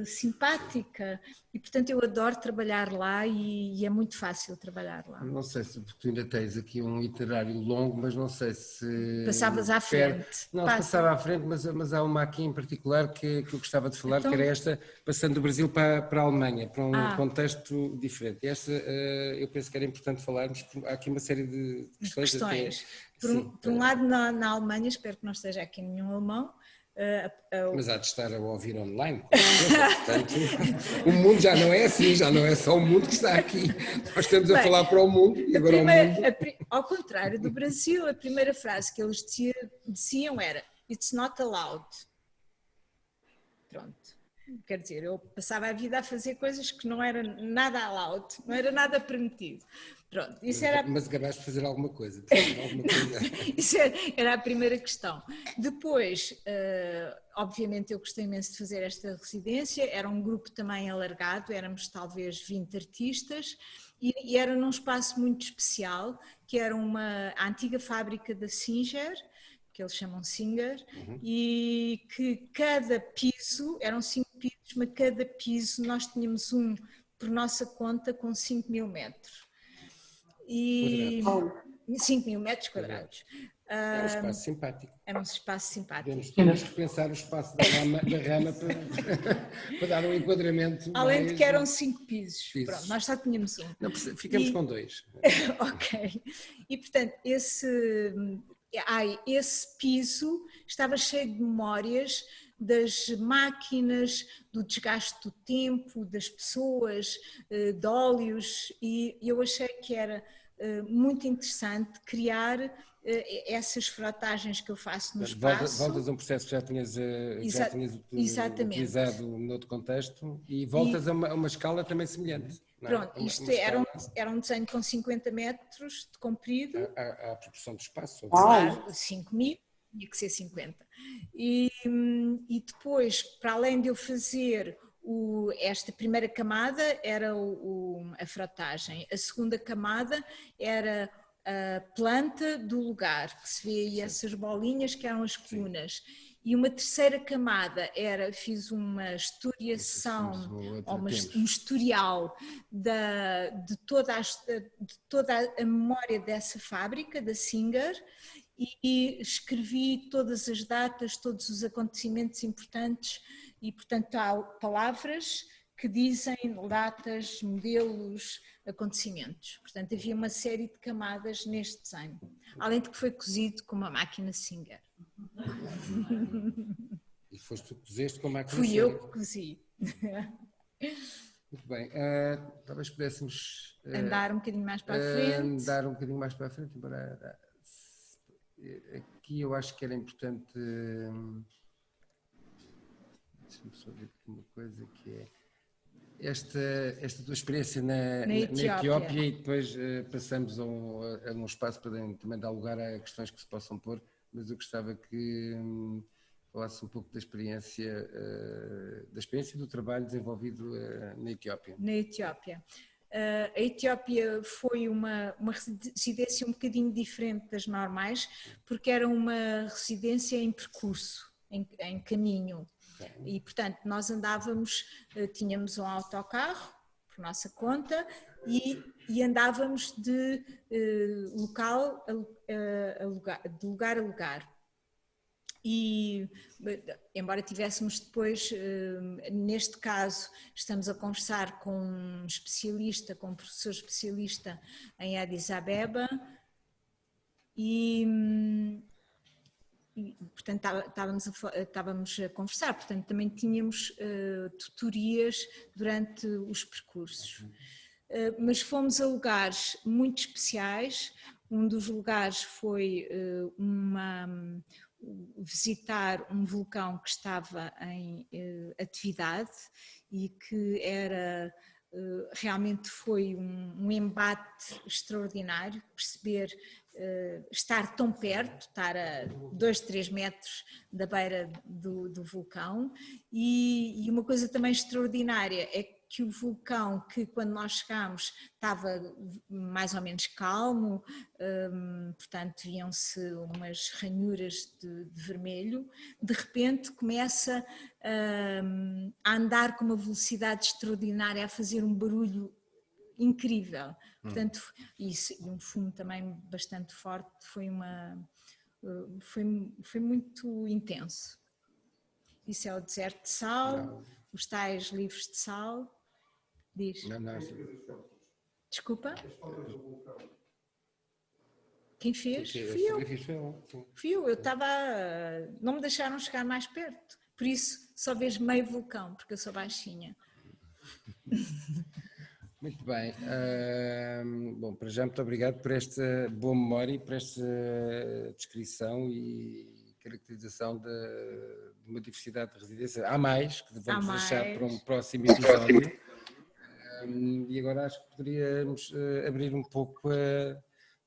simpática e portanto eu adoro trabalhar lá e é muito fácil trabalhar lá. Não sei se tu ainda tens aqui um itinerário longo, mas não sei se... Passavas à frente. Não, passava à frente, mas há uma aqui em particular que eu gostava de falar, então... que era esta, passando do Brasil para a Alemanha, para um contexto diferente. E esta eu penso que era importante falarmos, porque há aqui uma série de questões. Por um lado, na Alemanha, espero que não esteja aqui nenhum alemão, Mas há de estar a ouvir online, com certeza. Portanto, o mundo já não é assim, já não é só o mundo que está aqui. Nós estamos a falar para o mundo e agora o mundo... Ao contrário do Brasil, a primeira frase que eles diziam era "It's not allowed". Pronto. Quer dizer, eu passava a vida a fazer coisas que não era nada allowed, não era nada permitido. Pronto, isso era... Mas acabaste de fazer alguma coisa. Isso era a primeira questão. Depois, obviamente eu gostei imenso de fazer esta residência, era um grupo também alargado, éramos talvez 20 artistas, e era num espaço muito especial, que era a antiga fábrica da Singer, que eles chamam Singer, e que cada piso, eram 5 pisos, mas cada piso nós tínhamos um por nossa conta com 5.000 metros. E 5.000 metros quadrados. É um espaço simpático. Era um espaço simpático. Podemos repensar o espaço da rama para dar um enquadramento. Além de que eram 5 pisos. Pronto, nós só tínhamos um. Não, ficamos com 2. Ok. E portanto, esse piso estava cheio de memórias das máquinas, do desgaste do tempo, das pessoas, de óleos, e eu achei que era muito interessante criar essas frotagens que eu faço no espaço. Voltas a um processo que já tinhas utilizado noutro contexto e voltas a uma escala também semelhante. Pronto, isto era um desenho com 50 metros de comprido. A proporção do espaço. Claro, 5.000, tinha que ser 50. E depois, para além de eu fazer esta primeira camada, era a frotagem. A segunda camada era a planta do lugar, que se vê aí essas bolinhas que eram as colunas. E uma terceira camada fiz uma historiação, ou um historial de toda a memória dessa fábrica, da Singer, e escrevi todas as datas, todos os acontecimentos importantes, e portanto há palavras que dizem datas, modelos, acontecimentos. Portanto havia uma série de camadas neste desenho, além de que foi cozido com uma máquina Singer. E foste tu que cozeste com a máquina Singer? Fui Singer? eu que cozi. Muito bem, talvez pudéssemos... andar um bocadinho mais para a frente. Andar um bocadinho mais para a frente, embora... Aqui eu acho que era importante... Deixa-me só ver aqui uma coisa que é... Esta tua experiência na Etiópia, e depois passamos a um espaço para também dar lugar a questões que se possam pôr, mas eu gostava que falasse um pouco da experiência do trabalho desenvolvido na Etiópia. Na Etiópia. A Etiópia foi uma residência um bocadinho diferente das normais, porque era uma residência em percurso, em caminho. E, portanto, nós tínhamos um autocarro, por nossa conta, e andávamos de lugar a lugar. E, embora tivéssemos depois, neste caso, estamos a conversar com um especialista, com um professor especialista em Addis Abeba, e portanto estávamos a conversar, portanto também tínhamos tutorias durante os percursos. Mas fomos a lugares muito especiais. Um dos lugares foi visitar um vulcão que estava em atividade e que realmente foi um embate extraordinário, perceber estar tão perto, estar a 2, 3 metros da beira do vulcão, e uma coisa também extraordinária é que o vulcão, que quando nós chegámos estava mais ou menos calmo, portanto viam-se umas ranhuras de vermelho, de repente começa a andar com uma velocidade extraordinária, a fazer um barulho incrível, portanto, e um fumo também bastante forte, foi muito intenso. Isso é o deserto de sal, os tais livros de sal. Diz. Não. Desculpa? Quem fez? Fui eu. Fui eu estava. Não me deixaram chegar mais perto. Por isso só vejo meio vulcão, porque eu sou baixinha. Muito bem. Bom, para já, muito obrigado por esta boa memória e por esta descrição e caracterização de uma diversidade de residência. Há mais, que vamos deixar para um próximo episódio. E agora acho que poderíamos abrir um pouco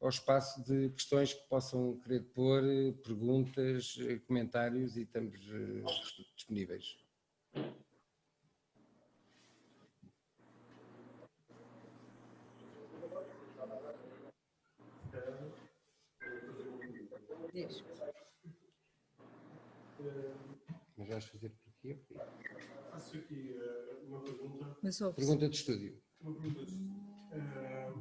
ao espaço de questões que possam querer pôr, perguntas, comentários, e estamos disponíveis. Mas vais fazer por aqui? Faço aqui uma pergunta. Pergunta de estúdio. Uma pergunta de estúdio.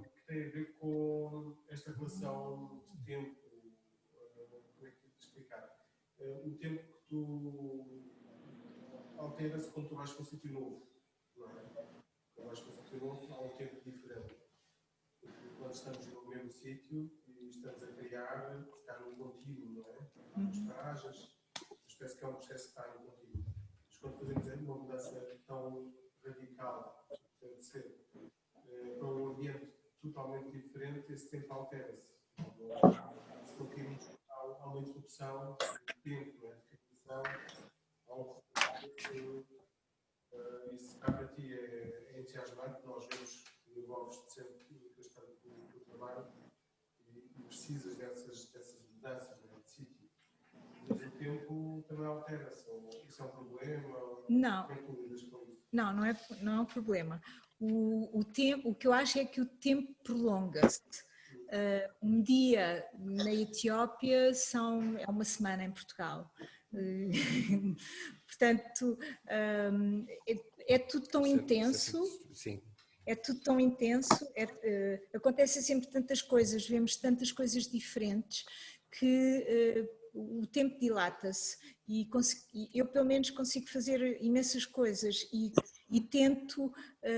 Que tem a ver com esta relação de tempo. Como é que te explicar? O tempo que tu altera-se quando tu vais para um sítio novo. Não é? Quando vais para um sítio novo, há um tempo diferente. Porque quando estamos no mesmo sítio e estamos a criar, está num contínuo, não é? Há umas paragens, parece que é um processo que está em contínuo. Mas quando fazemos uma mudança tão radical, deve ser, para um ambiente totalmente diferente, esse tempo altera-se. Se não queremos, há uma interrupção de tempo, né? De criação, há um isso cá para ti é entusiasmante. Nós vemos que envolves-te sempre bastante no trabalho e precisas dessas mudanças, né? De sítio. Mas o tempo também altera-se. Isso é um problema? Não. Como é que tu lidas com isso? Não é um problema. O que eu acho é que o tempo prolonga-se. Um dia na Etiópia é uma semana em Portugal. Portanto, é tudo tão intenso. Sim. É tudo tão intenso, acontecem sempre tantas coisas, vemos tantas coisas diferentes que o tempo dilata-se e eu pelo menos consigo fazer imensas coisas e tento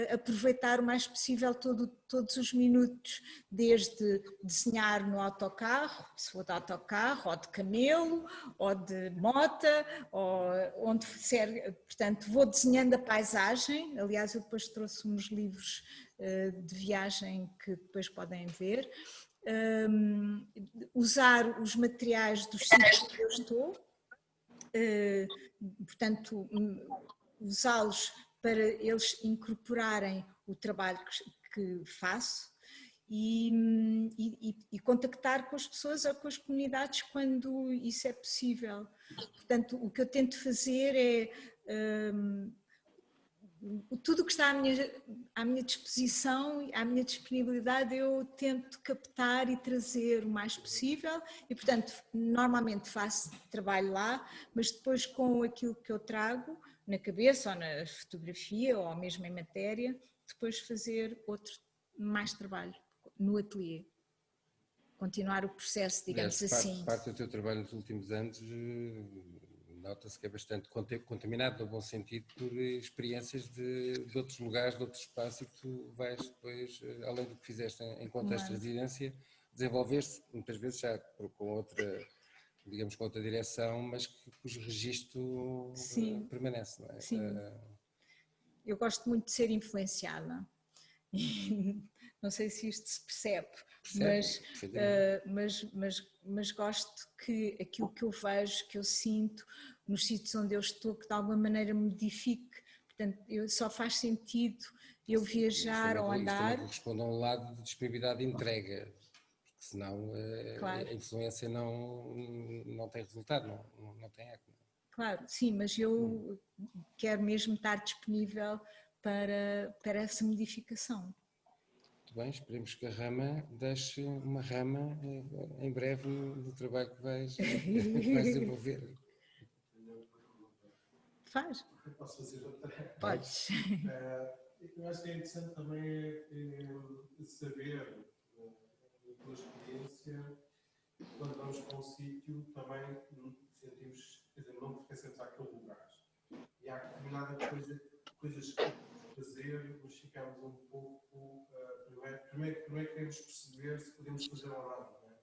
aproveitar o mais possível todos os minutos, desde desenhar no autocarro, se for de autocarro, ou de camelo, ou de mota, ou onde for, portanto vou desenhando a paisagem. Aliás, eu depois trouxe uns livros de viagem que depois podem ver. Usar os materiais dos sítios onde eu estou, portanto, usá-los para eles incorporarem o trabalho que faço e contactar com as pessoas ou com as comunidades quando isso é possível. Portanto, o que eu tento fazer é tudo o que está à minha disposição, à minha disponibilidade, eu tento captar e trazer o mais possível e, portanto, normalmente faço trabalho lá, mas depois com aquilo que eu trago na cabeça ou na fotografia ou mesmo em matéria, depois fazer mais trabalho no ateliê. Continuar o processo, digamos assim. Parte do teu trabalho nos últimos anos nota-se que é bastante contaminado, no bom sentido, por experiências de outros lugares, de outros espaços, e que tu vais depois, além do que fizeste em contexto de residência, desenvolver-se, muitas vezes já com outra, digamos, com outra direção, mas cujo registro permanece, não é? Sim. Eu gosto muito de ser influenciada. Não sei se isto se percebe, mas gosto que aquilo que eu vejo, que eu sinto nos sítios onde eu estou, que de alguma maneira me modifique. Portanto, só faz sentido eu viajar ou andar. Isso corresponde a um lado de disponibilidade de entrega, porque senão claro, a influência não tem resultado, não tem eco. Claro, sim, mas eu quero mesmo estar disponível para essa modificação. Muito bem, esperemos que a Rama deixe uma rama em breve no trabalho que vais desenvolver. Faz. Posso fazer outra? Podes. Eu acho que é interessante também saber, a tua experiência, quando vamos para um sítio, também sentimos, quer dizer, não pertencemos àquele lugar. E há determinada coisas que fazer, mas ficamos um pouco. Primeiro queremos perceber se podemos fazer ou não. Né?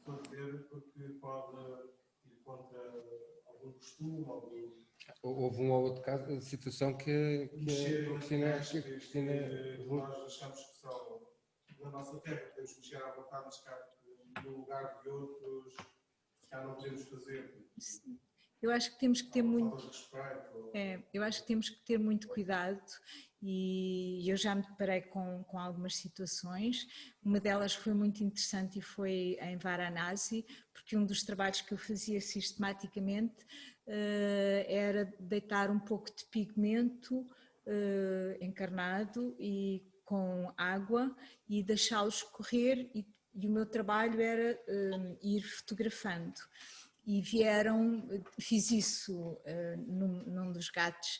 estou a dizer porque pode ir contra algum costume, algum... Houve um ou outro caso, situação que Mexer a nas Cristina, mulheres que que nós achamos que são na nossa terra, podemos mexer à vontade, mas cá no lugar de outros, cá não podemos fazer. Eu acho que temos que ter muito... Falta de respeito. Eu acho que temos que ter muito cuidado e eu já me deparei com algumas situações. Uma delas foi muito interessante e foi em Varanasi, porque um dos trabalhos que eu fazia sistematicamente era deitar um pouco de pigmento encarnado e com água e deixá-lo escorrer e o meu trabalho era ir fotografando. E fiz isso num dos gatos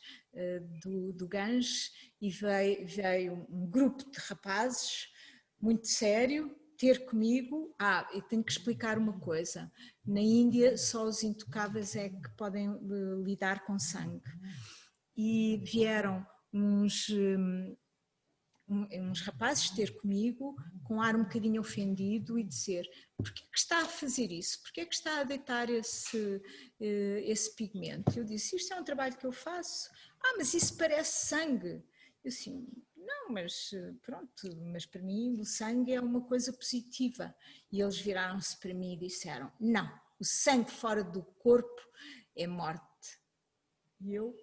do Ganges e veio um grupo de rapazes muito sério ter comigo. Eu tenho que explicar uma coisa, na Índia só os intocáveis é que podem lidar com sangue e vieram uns rapazes ter comigo com ar um bocadinho ofendido e dizer: porquê que está a fazer isso? Porquê que está a deitar esse pigmento? Eu disse: isto é um trabalho que eu faço. Mas isso parece sangue. Eu assim, não, mas pronto, mas para mim o sangue é uma coisa positiva. E eles viraram-se para mim e disseram: não, o sangue fora do corpo é morte. E eu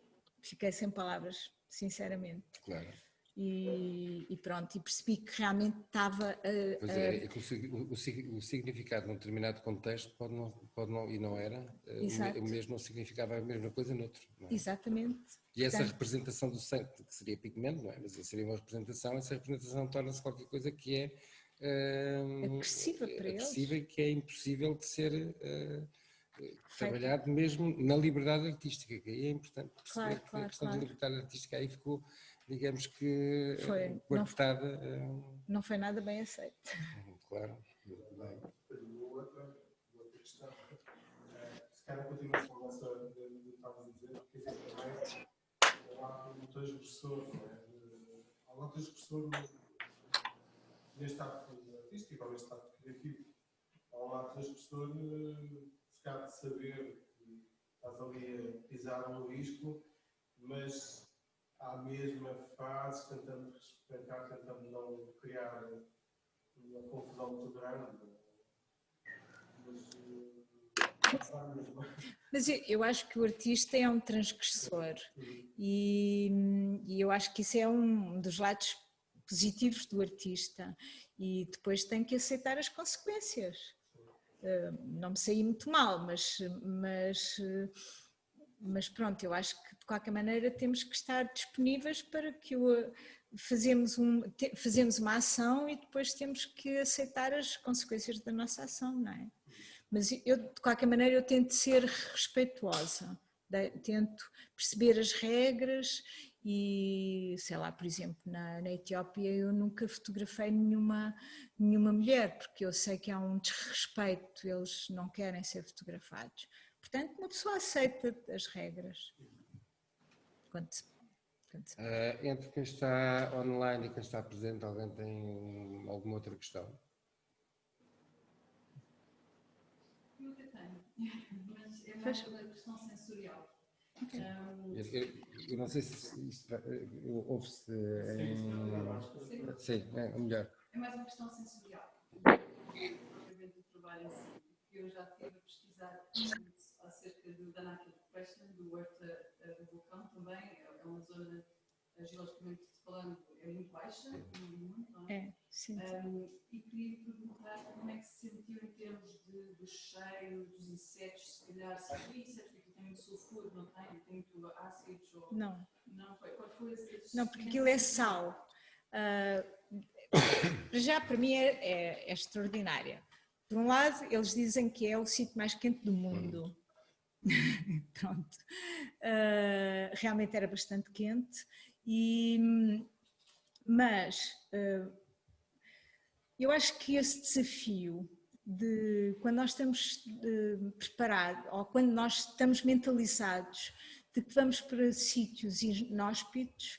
fiquei sem palavras, sinceramente. Claro. E pronto, e percebi que realmente estava Pois é que o significado num determinado contexto pode não e não era, o mesmo não significava a mesma coisa noutro. Não é? Exatamente. E essa representação do sangue, que seria pigmento, não é? Mas seria uma representação, essa representação torna-se qualquer coisa que é agressiva para agressiva eles. e que é impossível de ser trabalhado mesmo na liberdade artística, que aí é importante perceber que a questão da liberdade artística aí ficou, digamos que, coartada. Não foi nada bem aceito. Claro. Outra questão, se calhar a continuação dessa do que estavas a dizer, quer dizer, também ao lado do transgressor, ao lado do transgressor neste ato artístico ou neste ato criativo, ao lado do transgressor, se calhar de saber que estás ali a pisar um risco, mas à mesma fase, tentando respeitar, tentando não criar uma confusão muito grande. Mas eu acho que o artista é um transgressor e eu acho que isso é um dos lados positivos do artista e depois tem que aceitar as consequências. Não me saí muito mal, mas pronto, eu acho que de qualquer maneira temos que estar disponíveis para que fazemos uma ação e depois temos que aceitar as consequências da nossa ação, não é? Mas eu, de qualquer maneira, eu tento ser respeituosa, tento perceber as regras e, sei lá, por exemplo, na Etiópia eu nunca fotografei nenhuma mulher, porque eu sei que há um desrespeito, eles não querem ser fotografados. Portanto, uma pessoa aceita as regras. Entre quem está online e quem está presente, alguém tem alguma outra questão? Eu até tenho, mas é mais uma questão sensorial. Eu não sei se isto ouve-se em... Sim, é melhor. É mais uma questão sensorial, propriamente do trabalho em si. Eu já estive a pesquisar acerca da Naked Depression, do Horta do Vulcão também. É uma zona, geologicamente falando, é muito baixa, muito, não é? Sim. E queria perguntar como é que se sentiu em termos do cheiro, dos insetos, se calhar, se havia insetos, porque tem muito sulfuro, não tem? Tem muito ácidos? Ou... Não. Qual foi não, porque aquilo é sal. Já para mim é extraordinária. Por um lado, eles dizem que é o sítio mais quente do mundo. Pronto. Realmente era bastante quente, mas eu acho que esse desafio de quando nós estamos preparados ou quando nós estamos mentalizados de que vamos para sítios inóspitos,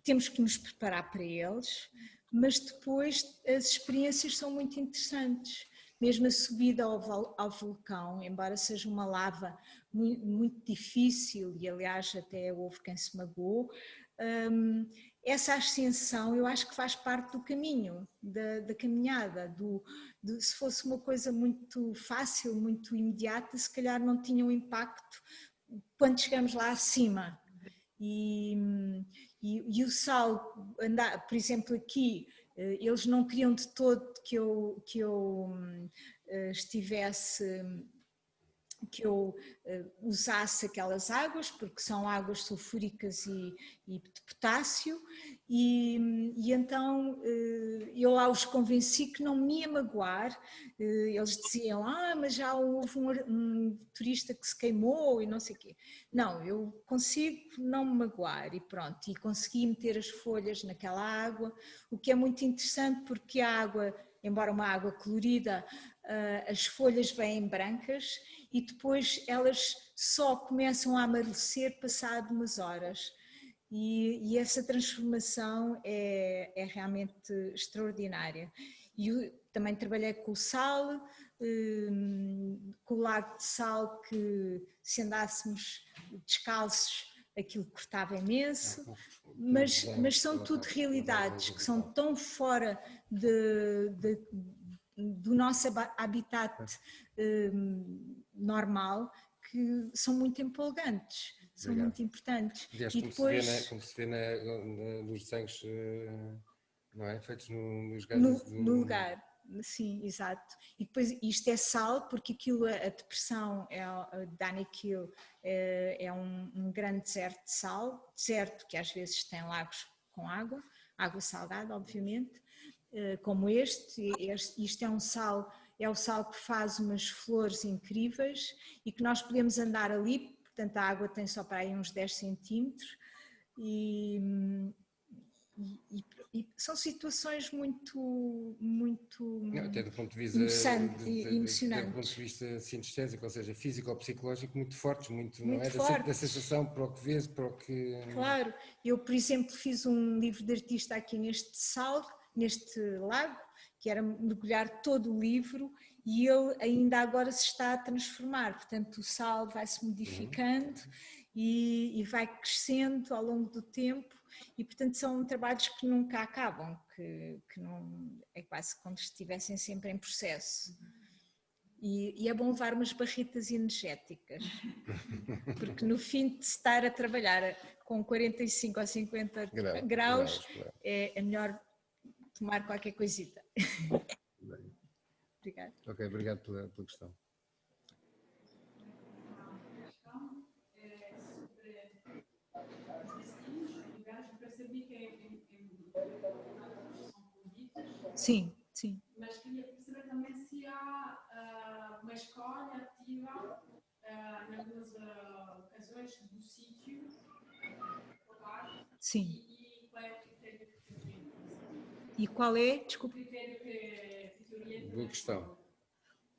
temos que nos preparar para eles, mas depois as experiências são muito interessantes. Mesmo a subida ao vulcão, embora seja uma lava muito difícil, e aliás até houve quem se magoou, essa ascensão eu acho que faz parte do caminho, da caminhada. Se fosse uma coisa muito fácil, muito imediata, se calhar não tinha um impacto quando chegamos lá acima. E o sal, por exemplo, aqui, eles não queriam de todo que eu usasse aquelas águas, porque são águas sulfúricas e de potássio, e então eu lá os convenci que não me ia magoar. Eles diziam, mas já houve um turista que se queimou e não sei o quê. Não, eu consigo não me magoar e pronto, e consegui meter as folhas naquela água, o que é muito interessante porque a água, embora uma água colorida, as folhas vêm brancas e depois elas só começam a amarecer passado umas horas. E essa transformação é realmente extraordinária. E também trabalhei com o sal, com o lago de sal, que se andássemos descalços aquilo cortava imenso, mas são tudo realidades que são tão fora do nosso habitat normal, que são muito empolgantes, são muito importantes. Aliás, e depois... como se vê nos desenhos, não é? Feitos nos gases no lugar, sim, exato. E depois isto é sal, porque aquilo, a depressão Danakil é um grande deserto de sal, deserto que às vezes tem lagos com água salgada, obviamente, como isto é o sal que faz umas flores incríveis e que nós podemos andar ali, portanto a água tem só para aí uns 10 centímetros e são situações muito até do ponto de vista interessantes e emocionantes. Do ponto de vista sinestésico, ou seja, físico ou psicológico, muito fortes, muito não é? Da sensação para o que vês, para o que... Claro, eu por exemplo fiz um livro de artista aqui neste lago, que era mergulhar todo o livro, e ele ainda agora se está a transformar, portanto o sal vai-se modificando e vai crescendo ao longo do tempo, e portanto são trabalhos que nunca acabam, que não, é quase como se estivessem sempre em processo. E é bom levar umas barritas energéticas, porque no fim de estar a trabalhar com 45 ou 50 graus claro. É melhor tomar qualquer coisita. Obrigada. Ok, obrigado pela questão. Sim, sim. Mas queria perceber também se há uma escolha ativa em algumas ocasiões do sítio, sim. E qual é o critério que te orienta? E qual é? Desculpa. O critério que te orienta? Boa questão.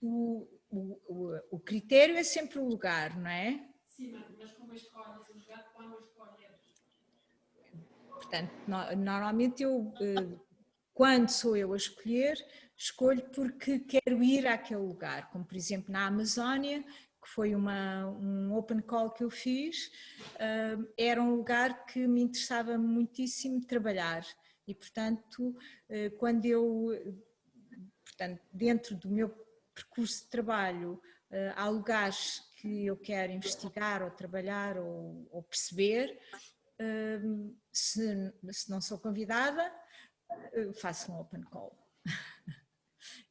O critério é sempre o lugar, não é? Sim, mas como escolhes o lugar, quando escolhes? Portanto, normalmente eu, quando sou eu a escolher, escolho porque quero ir àquele lugar, como por exemplo na Amazónia, que foi um open call que eu fiz, era um lugar que me interessava muitíssimo trabalhar e portanto, dentro do meu percurso de trabalho, há lugares que eu quero investigar ou trabalhar ou perceber, se não sou convidada, faço um open call.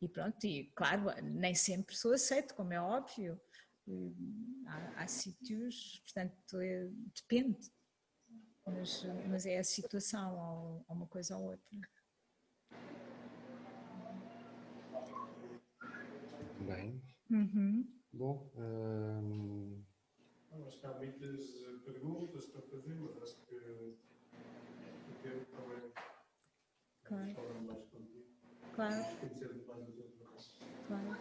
E pronto, e claro, nem sempre sou aceito, como é óbvio. Há sítios, portanto, depende. Mas é a situação, ou uma coisa ou outra. Bem. Bom. Acho que há muitas perguntas para fazer, mas acho que o tempo também. Claro. Falando mais contigo. Claro. Conhecer mais as outras. Claro.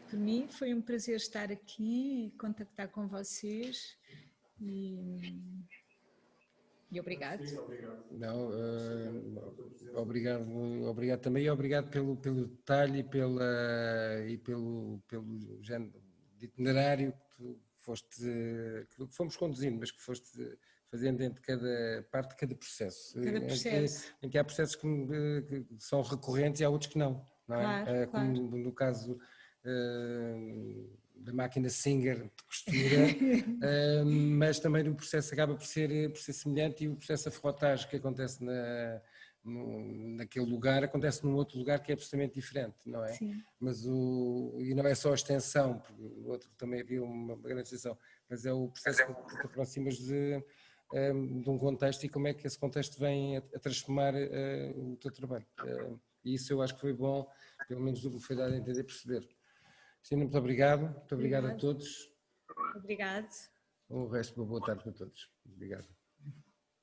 Por mim foi um prazer estar aqui e contactar com vocês e E obrigado. Sim, obrigado. Não, obrigado também e obrigado pelo detalhe pelo género de itinerário que tu foste, que fomos conduzindo, mas que foste fazendo dentro de cada parte de cada processo. Cada processo. Em que há processos que são recorrentes e há outros que não é? Claro, claro. Como no caso da máquina Singer de costura, mas também o processo acaba por ser semelhante, e o processo de ferrotagem que acontece naquele lugar acontece num outro lugar que é absolutamente diferente, não é? Sim. E não é só a extensão, porque no outro também havia uma grande extensão, mas é o processo que te aproximas de um contexto e como é que esse contexto vem a transformar o teu trabalho. E isso eu acho que foi bom, pelo menos do que me foi dado a entender, perceber. Cristina, muito obrigado a todos. Obrigado. O resto, uma boa tarde para todos. Obrigado.